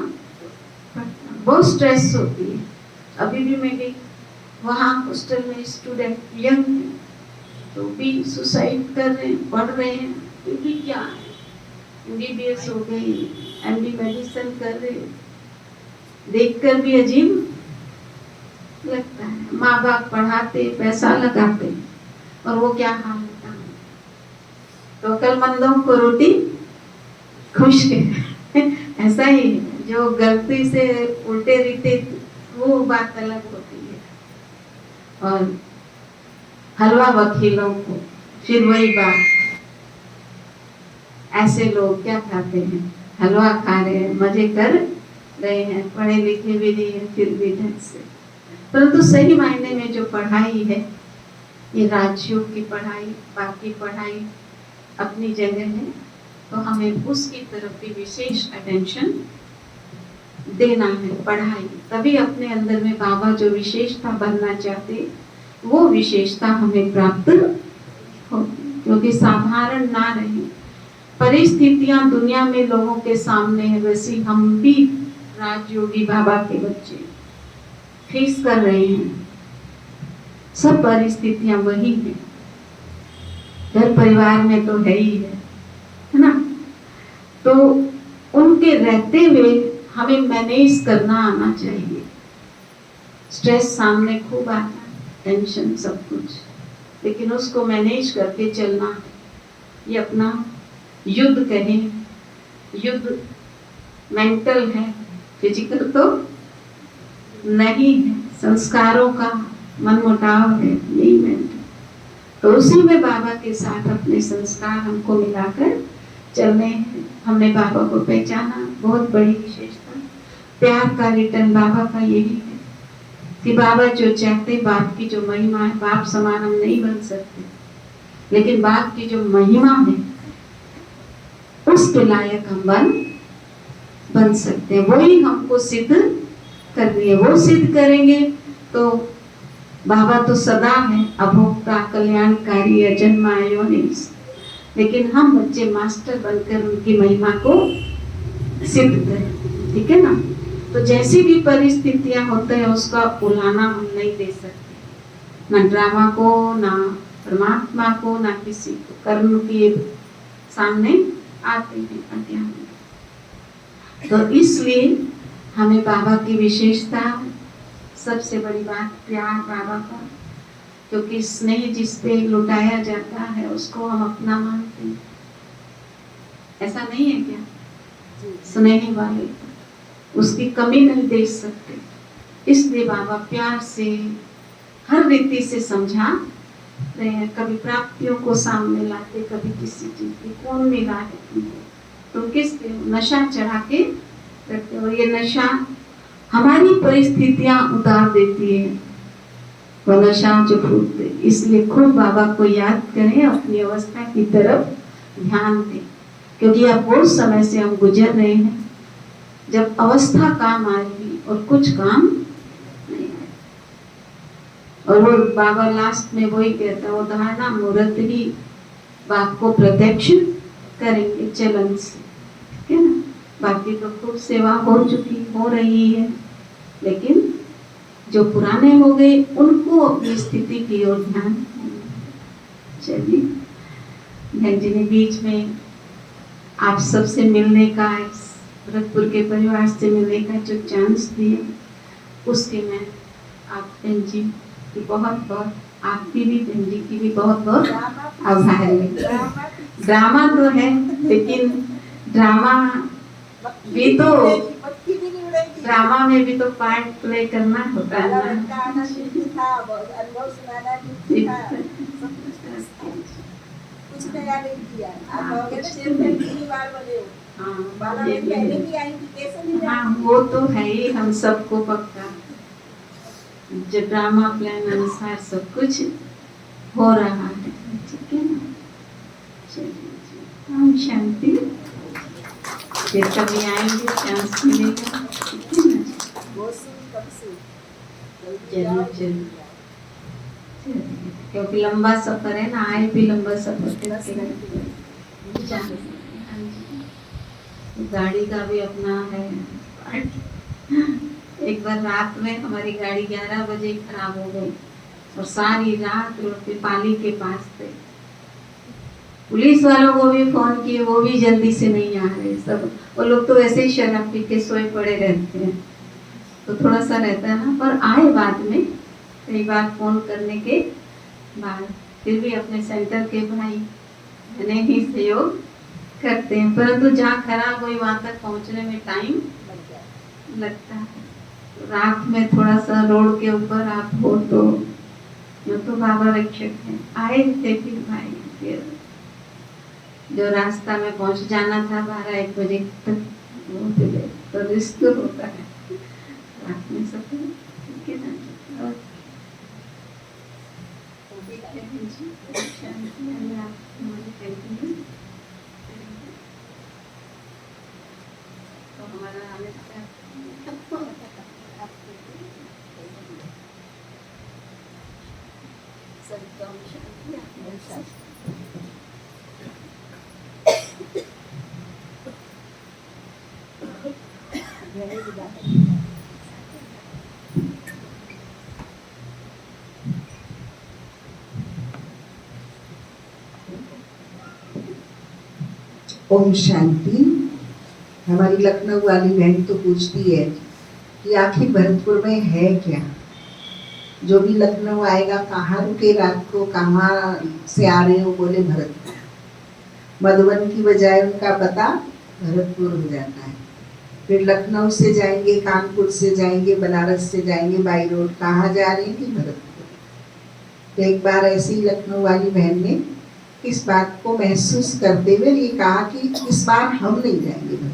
पड़ता, बहुत स्ट्रेस होती है। अभी भी मैं गई वहाँ हॉस्टल में, स्टूडेंट यंग तो भी सुसाइड कर रहे हैं, पढ़ रहे हैं, क्योंकि क्या है MBBS हो गई, MD मेडिसिन कर रहे, देखकर भी अजीब लगता है। माँ बाप पढ़ाते, पैसा लगाते, और वो क्या हाल होता है। तो अक्लमंदों को रोटी खुश है ऐसा ही है। जो गलती से उल्टे रीते वो बात अलग होती है। और हलवा वकीलों को, फिर वही बात, ऐसे लोग क्या खाते हैं, हलवा खा रहे हैं, मजे कर रहे हैं, पढ़े लिखे भी नहीं है फिर भी ढंग से। परंतु सही मायने में जो पढ़ाई है, ये राजयोग की पढ़ाई, बाकी पढ़ाई अपनी जगह है, तो हमें उसकी तरफ भी विशेष अटेंशन देना है। पढ़ाई तभी अपने अंदर में बाबा जो विशेषता बनना चाहते, वो विशेषता हमें प्राप्त हो, क्योंकि साधारण ना रहे। परिस्थितियां दुनिया में लोगों के सामने है, वैसे हम भी राजयोगी बाबा के बच्चे फेस कर रहे हैं। सब परिस्थितियां वही है, घर परिवार में तो है ही है ना। तो उनके रहते हुए हमें मैनेज करना आना चाहिए। स्ट्रेस सामने खूब आता है, टेंशन सब कुछ, लेकिन उसको मैनेज करके चलना है। ये अपना युद्ध कहें, युद्ध मेंटल है, फिजिकल तो नहीं है। संस्कारों का मनमुटाव है, यही मेंटल। तो उसी में बाबा के साथ अपने संस्कार हमको मिलाकर चलने हैं। हमने बाबा को पहचाना, बहुत बड़ी विशेषता। प्यार का रिटर्न बाबा का यही है कि बाबा जो चाहते, बाप की जो महिमा है, बाप समान हम नहीं बन सकते, लेकिन बाप की जो महिमा है उसके लायक हम बन सकते हैं। वही हमको सिद्ध करनी है। वो सिद्ध करेंगे तो बाबा तो सदा है अभोक्ता, कल्याणकारी, अजन्मा, अयोनिस, लेकिन हम बच्चे मास्टर बनकर उनकी महिमा को सिद्ध करें। ठीक है ना। तो जैसी भी परिस्थितियां होते हैं उसका उलाना हम नहीं दे सकते, ना ड्रामा को, ना परमात्मा को, ना किसी को। कर्म के सामने आते हैं अज्ञान। तो इसलिए हमें बाबा की विशेषता, सबसे बड़ी बात प्यार बाबा का, क्योंकि स्नेह जिस पे लुटाया जाता है उसको हम अपना मानते हैं। ऐसा नहीं है क्या? स्नेह वाले उसकी कमी नहीं देख सकते, इसलिए बाबा प्यार से हर व्यक्ति से समझा रहे हैं। कभी प्राप्तियों को सामने लाते, कभी किसी चीज की, कौन मिला है तुमको, तुम किस पे नशा चढ़ा के रखते हो। ये नशा हमारी परिस्थितियां उतार देती है, वो नशा जो फूटते। इसलिए खूब बाबा को याद करें, अपनी अवस्था की तरफ ध्यान दें, क्योंकि अब बहुत समय से हम गुजर रहे हैं जब अवस्था काम आएगी और कुछ काम नहीं आएगा। और वो बाबा लास्ट में वही कहता है, वो धारणा मुहूर्त ही बाप को प्रत्यक्ष करेंगे चलन से, ठीक है ना। बाकी तो खूब सेवा हो चुकी, हो रही है, लेकिन जो पुराने हो गए उनको अपनी स्थिति की ओर ध्यान। चलिए, बहन जी ने बीच में आप सबसे मिलने का, भरतपुर के परिवार से मिलने का जो चांस दिए, उसके मैं आप बहन जी की बहुत बहुत, आपकी भी बहन जी की भी बहुत बहुत आभार है। ड्रामा तो है, लेकिन ड्रामा भी तो, ड्रामा में भी तो पार्ट प्ले करना होता है ना। कुछ नया नहीं किया, आप कहोगे ना शेर पहली बार बने हो। बाबा ने पहले भी आई थी, कैसे नहीं आई? हाँ, वो तो है ही, हम सबको पक्का जो ड्रामा प्लान अनुसार सब कुछ हो रहा है, ठीक है ना। चलिए, हम शांति, फिर कभी आएंगे, चांस मिलेगा, ठीक है ना। चलिए, क्योंकि लंबा सफर है ना, आए भी लंबा सफर करके गाड़ी का भी अपना है। एक बार रात में हमारी गाड़ी 11 बजे खराब हो गई और सारी रात रोड पे पाली के पास थे। पुलिस वालों को भी फोन किए, वो भी जल्दी से नहीं आ रहे सब। वो लोग तो वैसे ही शराब पी के सोए पड़े रहते हैं, तो थोड़ा सा रहता है ना। पर आए बाद में, कई बार फोन करने के बाद, फिर भी अपने सेंटर के भाई ने ही सहयोग करते हैं। परंतु जहाँ खराब हुई वहां तक पहुंचने में टाइम लगता है। रात में थोड़ा सा रोड के ऊपर आप हो तो, जो तो बाबा रक्षक है, आए थे फिर भाई, फिर जो रास्ता में पहुंच जाना था 12-1 बजे तक, वो तो रिस्क होता है रात में सब, ठीक है ना। तो हमारा ओम शांति। हमारी लखनऊ वाली बहन तो पूछती है कि आखिर भरतपुर में है क्या। जो भी लखनऊ आएगा, कहाँ रुके रात को, कहाँ से आ रहे हो, बोले भरतपुर। मधुबन की बजाय उनका पता भरतपुर हो जाता है। फिर लखनऊ से जाएंगे, कानपुर से जाएंगे, बनारस से जाएंगे बाई रोड, कहाँ जा रहे हैं, भरतपुर। तो एक बार ऐसी लखनऊ वाली बहन ने इस बात को महसूस करते हुए ये कहा कि इस बार हम नहीं जाएंगे भरतपुर।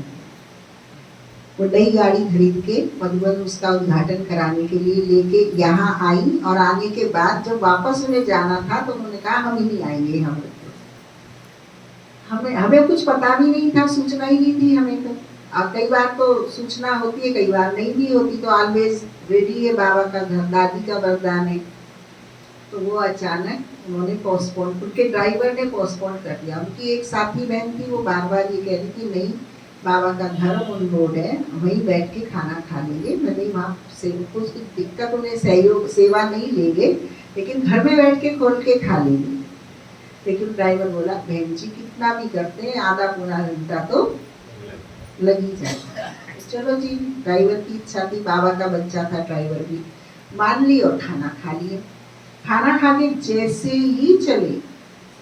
वो नई गाड़ी खरीद के मधुबन उसका उद्घाटन कराने के लिए लेके यहाँ आई, और आने के बाद जब वापस उन्हें जाना था तो उन्होंने कहा हम ही नहीं आएंगे, हमें कुछ पता भी नहीं था, सूचना ही नहीं थी हमें। तो अब कई बार तो सूचना होती है, कई बार नहीं भी होती, तो ऑलवेज रेडी है, बाबा का घर, दादी का वरदान है। तो वो अचानक उन्होंने पोस्टपोन, उनके ड्राइवर ने पोस्टपोन कर दिया। उनकी एक साथी बहन थी, वो बार बार ये कह रही थी नहीं, बाबा का घर ऑन रोड है, वहीं बैठ के खाना खा लेंगे, भले वहाँ से कुछ दिक्कत, उन्हें सहयोग सेवा नहीं लेंगे, लेकिन घर में बैठ के खोल के खा लेंगे। लेकिन ड्राइवर बोला बहन जी कितना भी करते हैं आधा पौना घंटा तो लग ही जाता है। चलो जी, ड्राइवर की इच्छा थी, बाबा का बच्चा था, ड्राइवर भी मान ली और खाना खा लिए। खाना खा के जैसे ही चले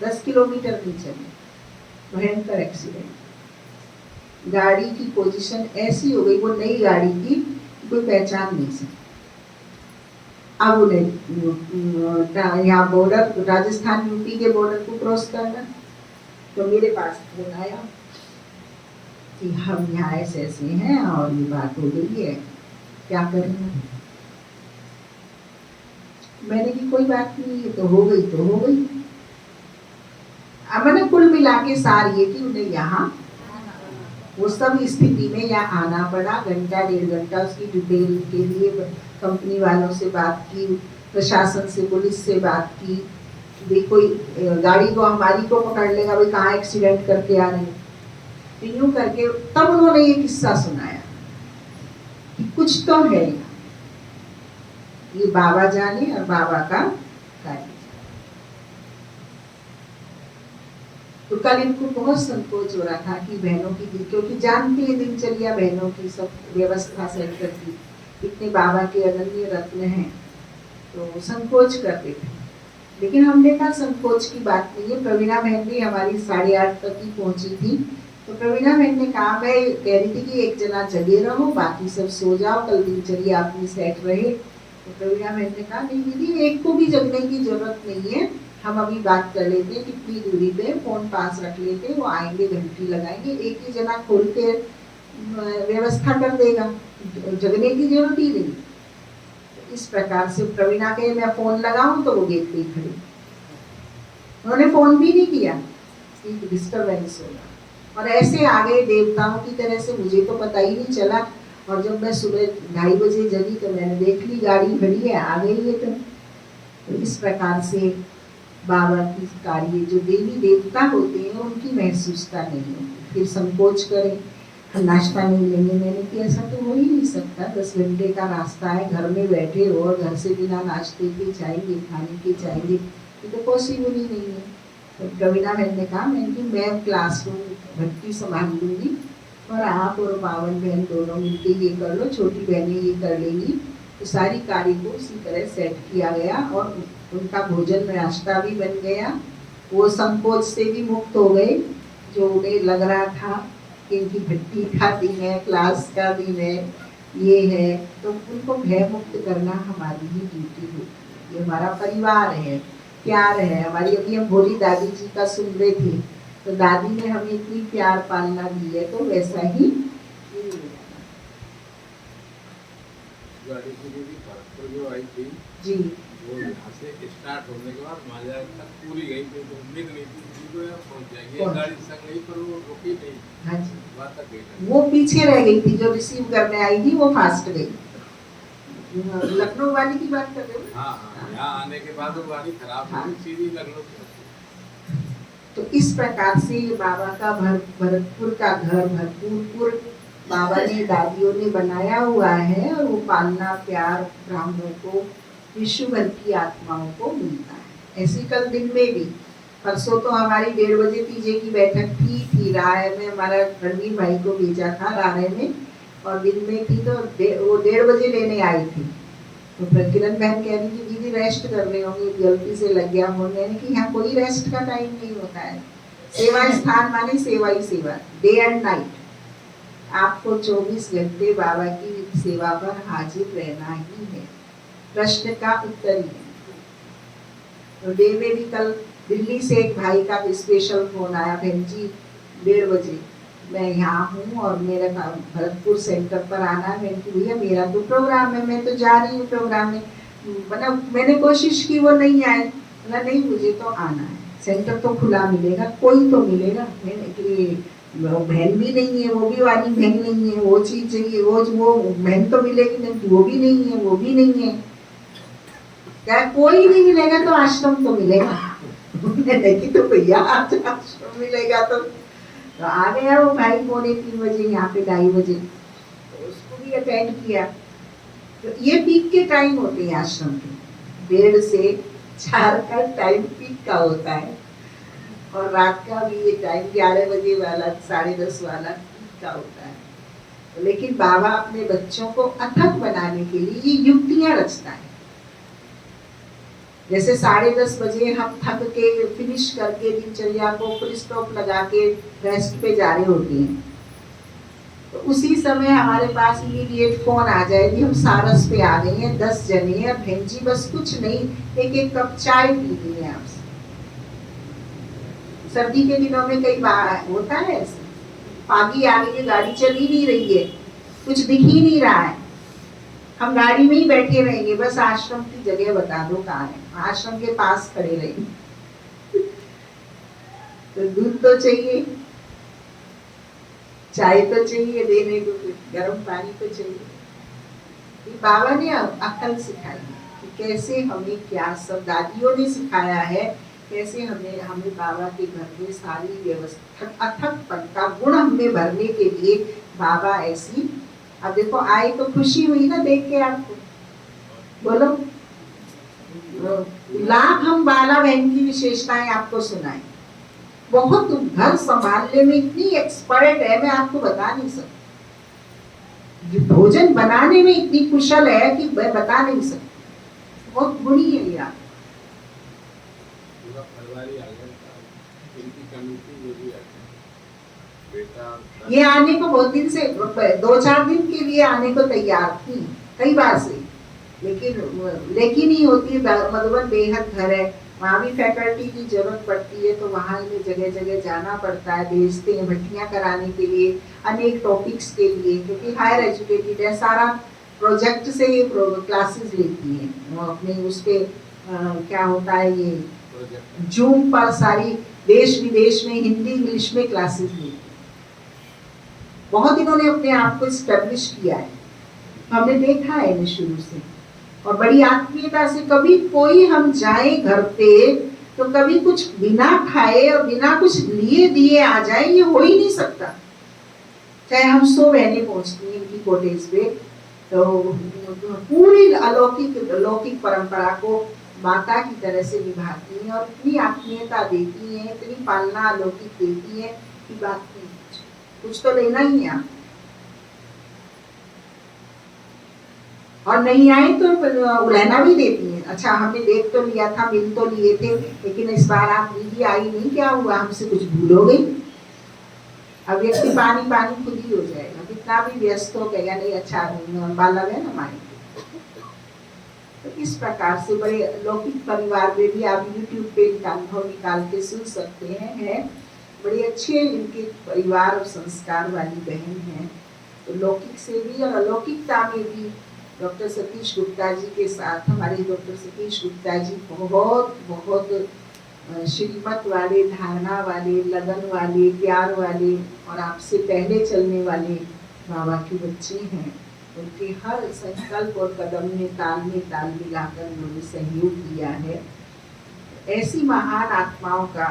10 किलोमीटर नहीं चले भयंकर एक्सीडेंट। गाड़ी की पोजीशन ऐसी हो गई, वो नई गाड़ी की कोई पहचान नहीं सकती। अब उन्हें यहाँ बॉर्डर राजस्थान यूपी के बॉर्डर को क्रॉस करना, तो मेरे पास फोन आया कि हम यहाँ ऐसे ऐसे हैं और ये बात हो गई है, क्या करें। मैंने की कोई बात नहीं, ये तो हो गई तो हो गई। अब मैंने कुल मिला के सार ये कि उन्हें यहाँ वो सब स्थिति में यहाँ आना पड़ा। घंटा 1.5 घंटा उसकी डिटेल के लिए कंपनी वालों से बात की, प्रशासन से, पुलिस से बात की, भाई कोई गाड़ी को हमारी को पकड़ लेगा, भाई कहाँ एक्सीडेंट करके आ रहे हैं। तो यूं करके तब उन्होंने ये किस्सा सुनाया कि कुछ तो है, ये बाबा जाने और बाबा का कार्य। तो कल इनको बहुत संकोच हो रहा था कि बहनों की, क्योंकि जानती है दिनचर्या बहनों की, सब व्यवस्था सेट करती, इतने बाबा के अनन्य रत्न हैं, तो संकोच करते थे। लेकिन हमने कहा संकोच की बात नहीं है। प्रवीणा बहन भी हमारी 8:30 तक ही पहुंची थी, तो प्रवीणा बहन ने कहा, मैं कह रही थी कि एक जना जगे रहो, बाकी सब सो जाओ, कल दिनचर्या अपनी सेट रहे। तो प्रवीणा बहन ने कहा नहीं दीदी, एक को भी जगने की जरूरत नहीं है, हम अभी बात कर लेते हैं कितनी दूरी पे, फोन पास रख लेते, वो आएंगे, घंटी लगाएंगे, एक ही जना खोल के व्यवस्था कर देगा, जगने की जरूरत ही नहीं। तो इस प्रकार से प्रवीणा के मैं फोन लगाऊं तो वो गेट पे ही खड़ी, उन्होंने फोन भी नहीं किया, डिस्टर्बेंस होगा। और ऐसे आ गए देवताओं की तरह से, मुझे तो पता ही नहीं चला। और जब मैं सुबह 2:30 बजे जगी तो मैंने देख ली गाड़ी खड़ी है, आ गई है। तो इस प्रकार से बाबा की कार्य, जो देवी देवता होते हैं उनकी महसूसता नहीं होती। फिर संकोच करें, हम नाश्ता नहीं लेंगे, मैंने कि ऐसा तो हो ही नहीं सकता, 10 घंटे का रास्ता है, घर में बैठे हो और घर से बिना नाश्ते के जाएंगे, खाने के जाएंगे, ये तो पॉसिबल ही नहीं है। तो प्रवीणा बहन ने कहा मैं क्लासरूम भर्ती संभाल लूंगी और आप और पावन बहन दोनों मिलके ये कर लो, छोटी बहनें ये कर लेंगी। तो सारी कार्य को उसी तरह सेट किया गया और उनका भोजन नाश्ता भी बन गया। वो संकोच से भी मुक्त हो गए, जो उन्हें लग रहा था कि इनकी भट्टी का दिन है, क्लास का दिन है, ये है, तो उनको भय मुक्त करना हमारी ही ड्यूटी होती है। ये हमारा परिवार है, प्यार है हमारी। अभी हम भोली दादी जी का सुन रहे थे, तो दादी ने हमें इतनी प्यार पालना दी है, तो वैसा ही जो आई थी जी, वो यहाँ से स्टार्ट होने के बाद माजा तक पूरी गई, तो उम्मीद नहीं थी कि यार पहुँच जाएंगे, गाड़ी संग गई पर वो रुकी नहीं। हाँ जी, वहाँ तक गई, वो पीछे रह गई थी, जो रिसीव करने आई थी वो फास्ट गई। लखनऊ वाली की बात कर रहे हो? हाँ हाँ, यहाँ आने के बाद वो गाड़ी खराब हो गई, सीधी लखनऊ। तो इस प्रकार से बाबा का भरतपुर का घर भरपूर बाबा ने, दादियों ने बनाया हुआ है, और वो पालना प्यार ब्राह्मणों को, विश्व भर की आत्माओं को मिलता है। ऐसी कल दिन में भी, परसों तो हमारी 1:30 बजे तीजे की बैठक थी राय में, हमारा रणवीर भाई को भेजा था राय में, और दिन में थी, तो वो 1:30 बजे लेने आई थी। तो किरण बहन कह रही थी दीदी रेस्ट कर रहे होंगे, गलती से लग गया फोन। मैंने कि यहाँ कोई रेस्ट का टाइम नहीं होता है, सेवा स्थान माने सेवा ही सेवा, डे एंड नाइट। आपको 24 घंटे बाबा की सेवा पर हाजिर रहना ही है, प्रश्न का उत्तर ही है। तो डे में भी कल दिल्ली से एक भाई का स्पेशल फोन आया, बहन जी 1:30 बजे मैं यहाँ हूँ और मेरा भरतपुर सेंटर पर आना है। मैंने कहा भैया मेरा तो प्रोग्राम है, मैं तो जा रही हूँ प्रोग्राम में। मतलब मैंने कोशिश की वो नहीं आए, बोला नहीं मुझे तो आना है, सेंटर तो खुला मिलेगा, कोई तो मिलेगा। मैंने बहन भी नहीं है, वो भी वाली बहन नहीं है, वो चीज चाहिए, वो बहन तो मिलेगी नहीं, वो भी नहीं है, वो भी नहीं है, क्या कोई नहीं मिलेगा तो आश्रम तो मिलेगा। नहीं तो भैया आश्रम मिलेगा तो आ गया वो भाई 2:45 बजे, यहाँ पे 2:30 बजे, तो उसको भी अटेंड किया। तो ये पीक के टाइम होते हैं आश्रम के, 1:30 से 4 का टाइम पीक का होता है और रात का भी ये टाइम 11 बजे वाला 10:30 वाला पीक का होता है। लेकिन बाबा अपने बच्चों को अथक बनाने के लिए ये युक्तियां रचता है। जैसे 10:30 बजे हम थक के फिनिश करके दिनचर्या को फुल स्टॉप लगा के रेस्ट पे जा रहे होते हैं, तो उसी समय हमारे पास इमीडिएट फोन आ जाएगी, हम सारस पे आ गए हैं, 10 जने हैं, बहन जी बस कुछ नहीं, एक कप चाय पीनी है आपसे। सर्दी के दिनों में कई बार होता है ऐसे, पागी आ गई है, गाड़ी चल ही नहीं रही है, कुछ दिख ही नहीं रहा है, हम गाड़ी में ही बैठे रहेंगे, बस आश्रम की जगह बता दो कहाँ है, आश्रम के पास खड़े रहेंगे। तो दूध तो चाहिए, चाय तो चाहिए देने को, गर्म पानी तो चाहिए। बाबा ने अक्ल सिखाई कि कैसे हमें, क्या सब दादियों ने सिखाया है, कैसे हमें बाबा के घर में सारी व्यवस्था अथकपन का गुण हमें भरने के लिए बाबा ऐसी। अब देखो आए तो खुशी हुई ना देख के आपको, बोलो लाख हम बाला बहन की विशेषताएं आपको सुनाएं, बहुत घर संभालने में इतनी एक्सपर्ट है, मैं आपको बता नहीं सकती, भोजन बनाने में इतनी कुशल है कि मैं बता नहीं सकती, बहुत गुणी है यार। ये आने को बहुत दिन से, 2-4 दिन के लिए आने को तैयार थी कई बार से, लेकिन ही होती, मधुबन बेहद घर है, वहाँ भी फैकल्टी की जरूरत पड़ती है, तो वहाँ भी जगह जगह जाना पड़ता है, भेजते हैं भट्टियाँ कराने के लिए, अनेक टॉपिक्स के लिए, क्योंकि हायर एजुकेटेड है, सारा प्रोजेक्ट से ये क्लासेस लेती है, वो अपने उस पे क्या होता है ये जूम पर सारी देश विदेश में हिंदी इंग्लिश में क्लासेस लेती है। बहुत इन्होंने अपने आप को स्टैब्लिश किया है, हमने देखा है इन्हें शुरू से, और बड़ी आत्मीयता से। कभी कोई हम जाए घर पे तो कभी कुछ बिना खाए और बिना कुछ लिए दिए आ जाए, ये हो ही नहीं सकता। चाहे हम 100 बहनें पहुंचती हैं इनकी कॉटेज पे, तो पूरी अलौकिक परंपरा को माता की तरह से निभाती हैं और इतनी आत्मीयता देती हैं, इतनी पालना अलौकिक देती है कि बात नहीं, कुछ तो लेना ही है। और नहीं आए तो उड़ाना भी देती हैं, अच्छा हमने देख तो लिया था, मिल तो लिए थे, लेकिन इस बार आप दीदी आई नहीं, क्या हुआ, हमसे कुछ भूल हो गई। अब व्यक्ति पानी खुद ही हो जाएगा, कितना भी व्यस्त हो गया, नहीं अच्छा बाला है ना माएंगे। तो इस प्रकार से बड़े लौकिक परिवार में भी आप YouTube पे इनका अनुभव निकाल के सुन सकते हैं, बड़े अच्छे इनके परिवार और संस्कार वाली बहन है। तो लौकिक से भी और अलौकिकता में भी डॉक्टर सतीश गुप्ता जी के साथ, हमारे डॉक्टर सतीश गुप्ता जी बहुत श्रीमत वाले, धारणा वाले, लगन वाले, प्यार वाले और आपसे पहले चलने वाले बाबा के बच्चे हैं। उनके हर संकल्प और कदम में ताल मिलाकर उन्होंने सहयोग दिया है। ऐसी महान आत्माओं का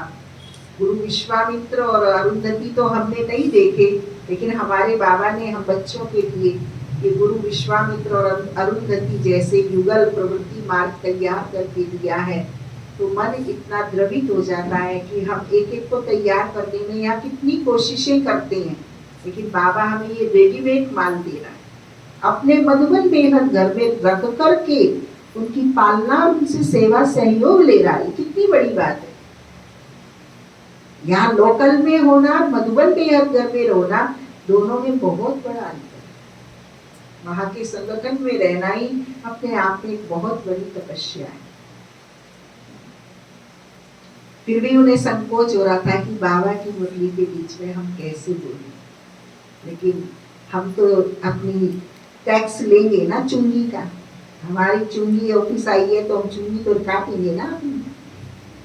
गुरु विश्वामित्र और अरुंधति तो हमने नहीं देखे, लेकिन हमारे बाबा ने हम बच्चों के लिए ये गुरु विश्वामित्र और अरुंधति जैसे युगल प्रवृत्ति मार्ग तैयार करके दिया है। तो मन इतना द्रवित हो जाता है कि हम एक एक को तैयार करने में यहाँ कितनी कोशिशें करते हैं, लेकिन बाबा हमें ये रेडीमेड माल दे रहा है, अपने मधुबन बेहद घर में रख करके उनकी पालना, उनसे सेवा सहयोग ले रहा है। कितनी बड़ी बात है। यहाँ लोकल में होना, मधुबन बेहद घर में होना, दोनों में बहुत बड़ा अंतर है। वहाँ के संगठन में रहना ही अपने आप में एक बहुत बड़ी तपस्या है। फिर भी उन्हें संकोच हो रहा था कि बाबा की मुरली के बीच में हम कैसे बोलें, लेकिन हम तो अपनी टैक्स लेंगे ना चुंगी का, हमारी चुंगी ऑफिस आई है तो हम चुंगी तो काटेंगे ना।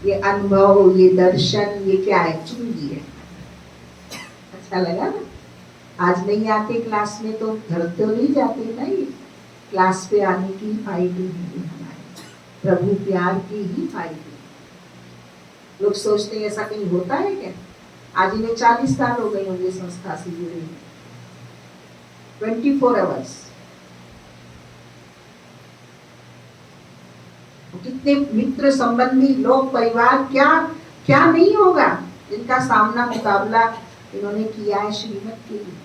ये अनुभव, ये दर्शन, ये क्या है, चुंगी है। अच्छा लगा ना। आज नहीं आते क्लास में तो घर तो नहीं जाते ना, ये क्लास पे आने की फायदे है हमारे, प्रभु प्यार की ही फायदे। लोग सोचते हैं ऐसा कहीं होता है क्या। आज इन्हें 40 साल हो गए होंगे संस्था से जुड़े, 24 आवर्स। कितने मित्र संबंधी लोग परिवार क्या क्या नहीं होगा जिनका सामना मुकाबला इन्होंने किया है श्रीमत के लिए।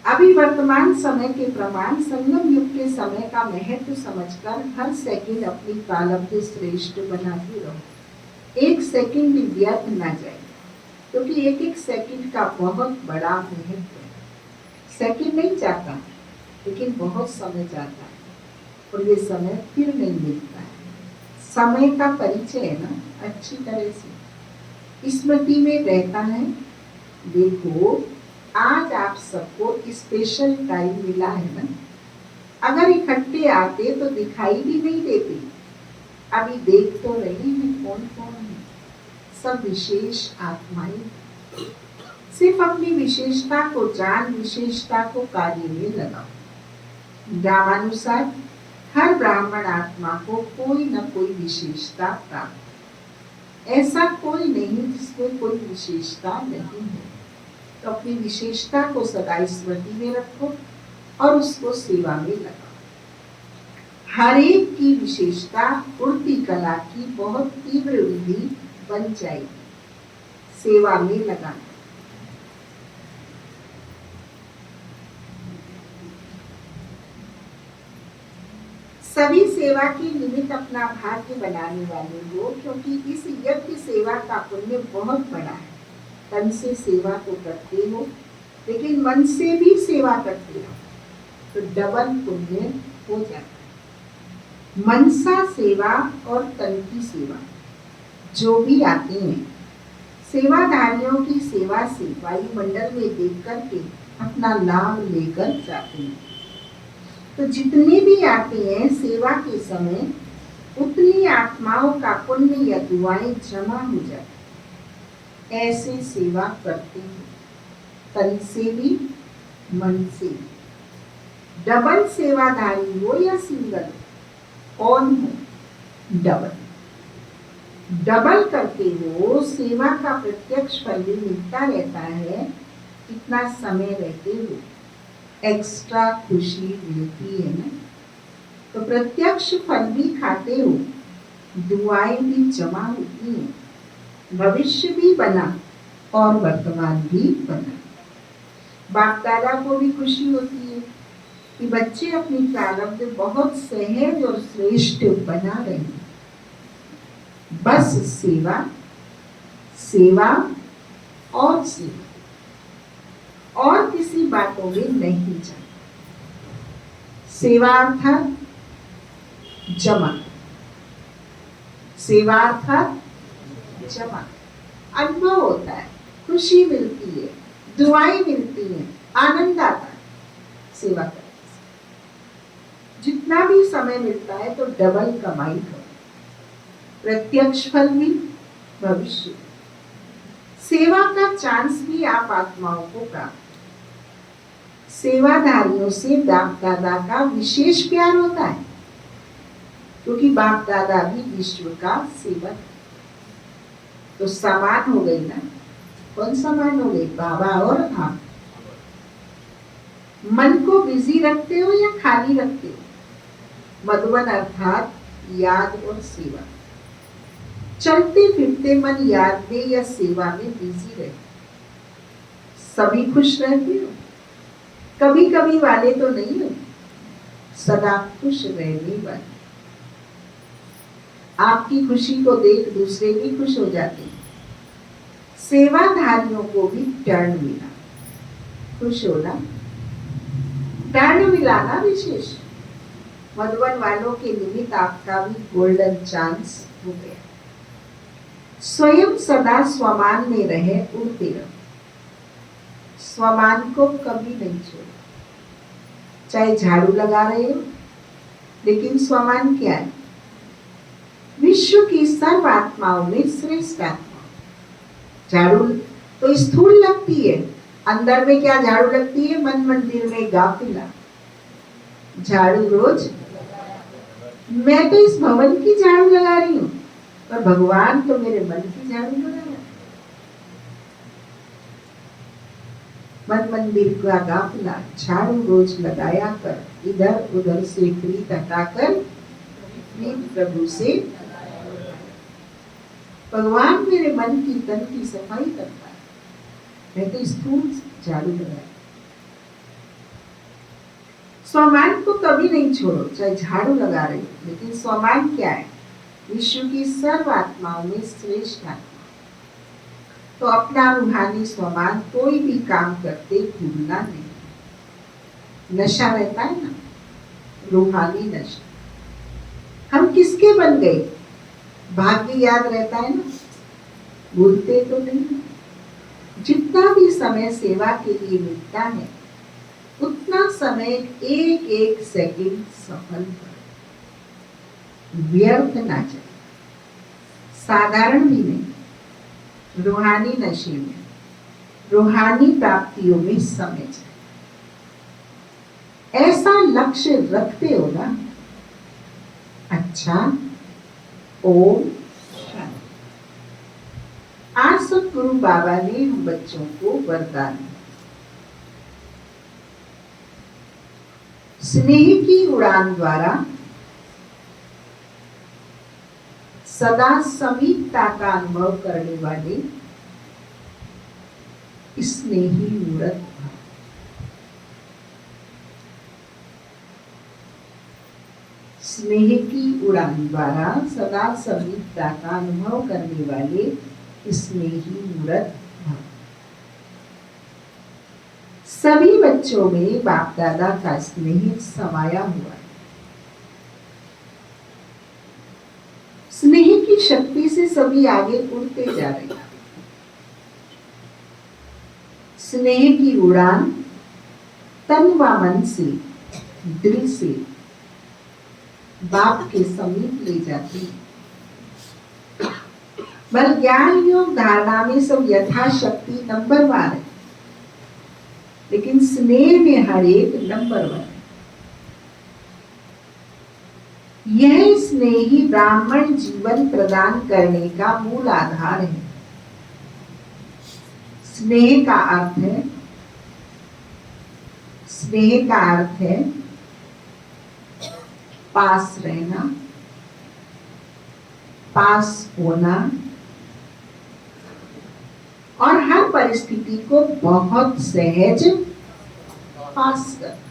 अभी वर्तमान समय के प्रमाण संगम युग के समय का महत्व समझकर हर सेकंड अपनी प्रारब्ध श्रेष्ठ बनाते रहो। एक सेकंड भी व्यर्थ ना जाए, क्योंकि एक एक सेकंड का बहुत बड़ा महत्व है। सेकंड नहीं जाता, लेकिन बहुत समय जाता है और ये समय फिर नहीं मिलता है। समय का परिचय है ना अच्छी तरह से स्मृति में रहता है। देखो आज आप सबको स्पेशल टाइम मिला है ना, अगर इकट्ठे आते तो दिखाई भी नहीं देते। अभी देख तो रहे हैं कौन कौन है, सब विशेष आत्माएं। सिर्फ अपनी विशेषता को जान विशेषता को कार्य में लगाओ। ग्रामानुसार हर ब्राह्मण आत्मा को कोई न कोई विशेषता प्राप्त, ऐसा कोई नहीं जिसमें कोई विशेषता नहीं है। तो अपनी विशेषता को सदा स्मृति में रखो और उसको सेवा में लगाओ। हर एक की विशेषता उड़ती कला की बहुत तीव्र विधि बन जाएगी। सेवा में लगाना। सभी सेवा के निमित्त अपना भाग्य बनाने वाले हो, क्योंकि इस यज्ञ सेवा का पुण्य बहुत बड़ा है। तन से सेवा तो करते हो, लेकिन मन से भी सेवा करते हो तो डबल पुण्य हो जाता है। मनसा सेवा और तन की सेवा जो भी आते हैं, सेवाधारियों की सेवा से वायुमंडल में देख करके अपना लाभ लेकर जाते हैं। तो जितने भी आते हैं सेवा के समय, उतनी आत्माओं का पुण्य या दुआएं जमा हो जाती। ऐसे सेवा करते हैं, तन से भी मन से भी। डबल सेवाधारी हो या सिंगल, कौन हो? डबल डबल करते हो, सेवा का प्रत्यक्ष फल भी मिलता रहता है। कितना समय रहते हो, एक्स्ट्रा खुशी मिलती है ना। तो प्रत्यक्ष फल भी खाते हो, दुआएं भी जमा होती हैं, भविष्य भी बना और वर्तमान भी बना। बाप दादा को भी खुशी होती है कि बच्चे अपनी प्रारब्ध बहुत सहज और श्रेष्ठ बना रहे हैं। बस सेवा सेवा और सेवा, और किसी बातों में नहीं जाना। सेवा अर्थात जमा, सेवा अर्थात जमा। अनुभव होता है, खुशी मिलती है, दुआएं मिलती हैं, आनंद आता है सेवा करने से। जितना भी समय मिलता है तो डबल कमाई करो, प्रत्यक्ष फल भी, भविष्य। सेवा का चांस भी आप आत्माओं को प्राप्त। सेवाधारियों से बाप दादा का विशेष प्यार होता है, क्योंकि बाप दादा भी विश्व का सेवक। तो समान हो गई ना। कौन समान हो गई? बाबा और आप। मन को बिजी रखते हो या खाली रखते हो? मधुबन अर्थात याद और सेवा। चलते फिरते मन याद में या सेवा में बिजी रहे। सभी खुश रहते हो, कभी कभी वाले तो नहीं हो, सदा खुश रहने वाले। आपकी खुशी को देख दूसरे भी खुश हो जाते हैं। सेवाधारियों को भी टर्न मिला, खुश होना, टर्न मिलाना विशेष। मधुबन वालों के निमित्त आपका भी गोल्डन चांस हो गया। स्वयं सदा स्वमान में रहे, उड़ते रहो। स्वमान को कभी नहीं छोड़ो। चाहे झाड़ू लगा रहे हो, लेकिन स्वमान क्या है? विश्व की सर्व आत्माओं में श्रेष्ठ आत्मा। झाड़ू तो स्थूल लगती है, अंदर में क्या झाड़ू लगती है? मन मंदिर में गाफिला। झाड़ू रोज, मैं तो इस भवन की झाड़ू लगा रही हूँ, और भगवान तो मेरे मन की झाड़ू लगा रहा है। मन मंदिर का गाफला झाड़ू रोज लगाया कर, इधर उधर से प्रीत हटाकर प्रीत प्रभु से। भगवान मेरे मन की तन की सफाई करता है, मैं तो स्थूल झाड़ू लगाया। स्वमान को कभी नहीं छोड़ो, चाहे झाड़ू लगा रहे हो, लेकिन स्वमान क्या है? विश्व की सर्व आत्माओं में श्रेष्ठ आत्मा। तो अपना रूहानी स्वमान कोई भी काम करते भूलना नहीं। नशा रहता है ना, रूहानी नशा। हम किसके बन गए? भाग्य याद रहता है ना, भूलते तो नहीं। जितना भी समय सेवा के लिए मिलता है, उतना समय एक एक सेकंड सफल करो, व्यर्थ ना जाए। साधारण भी नहीं, रूहानी नशे में, रूहानी प्राप्तियों में समय जाए। ऐसा लक्ष्य रखते हो ना। अच्छा, ओम शांति। आज सतगुरु बाबा ने हम बच्चों को वरदान दिया। स्नेह की उड़ान द्वारा सदा समीपता का अनुभव करने वाले स्नेही मूर्त भाव। स्नेह की उड़ान द्वारा सदा समीपता का अनुभव करने वाले स्नेही मूर्त भाव। सभी बच्चों में बाप दादा का स्नेह समाया हुआ है। स्नेह की शक्ति से सभी आगे उड़ते जा रहे हैं। स्नेह की उड़ान तन व मन से, दिल से बाप के समीप ले जाती है। बल ज्ञान योग धारणा में सब यथाशक्ति नंबर 1 है, लेकिन स्नेह में हर एक नंबर 1 है। यह स्नेही ब्राह्मण जीवन प्रदान करने का मूल आधार है। स्नेह का अर्थ है पास रहना, पास होना और हर परिस्थिति को बहुत सहज पास करना।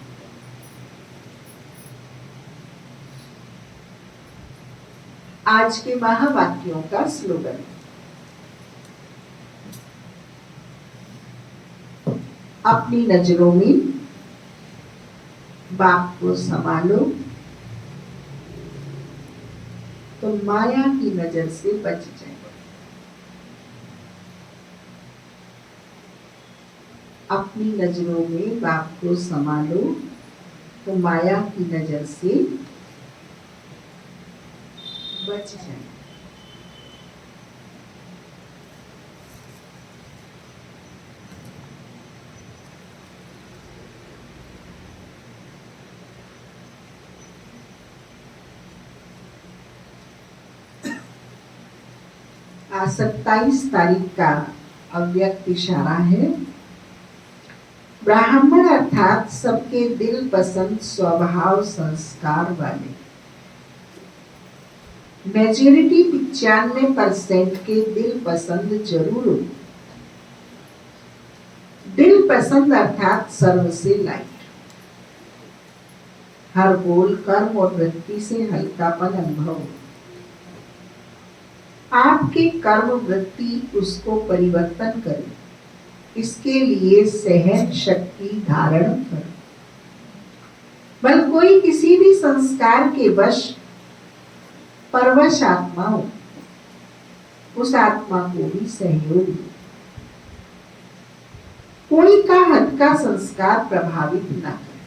आज के महावाक्यों का स्लोगन, अपनी नजरों में बाप को संभालो तो माया की नजर से बच जाए। अपनी नजरों में बाप को संभालो तो माया की नजर से बच जाए। आज 27 तारीख का अव्यक्त इशारा है। ब्राह्मण अर्थात सबके दिल पसंद स्वभाव संस्कार वाले। मेजॉरिटी 95% के दिल पसंद जरूर हो। दिल पसंद अर्थात सर्व से लाइट। हर बोल कर्म और वृत्ति से हल्कापन अनुभव हो। आपके कर्म वृत्ति उसको परिवर्तन करे, इसके लिए सहन शक्ति धारण करो। बल कोई किसी भी संस्कार के वश परवश आत्मा हो, उस आत्मा को भी सहयोग दो। कोई का हद का संस्कार प्रभावित ना करे।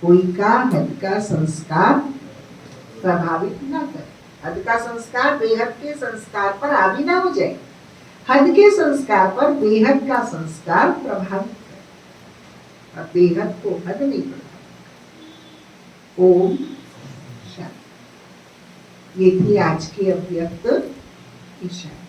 कोई का हद का संस्कार प्रभावित ना करे। हद का संस्कार बेहद के संस्कार पर हावी ना हो जाए। हद के संस्कार पर बेहद का संस्कार प्रभावित करे और बेहद को हद नहीं पड़ता। ओम शांति। ये थी आज की अव्यक्त इशारा।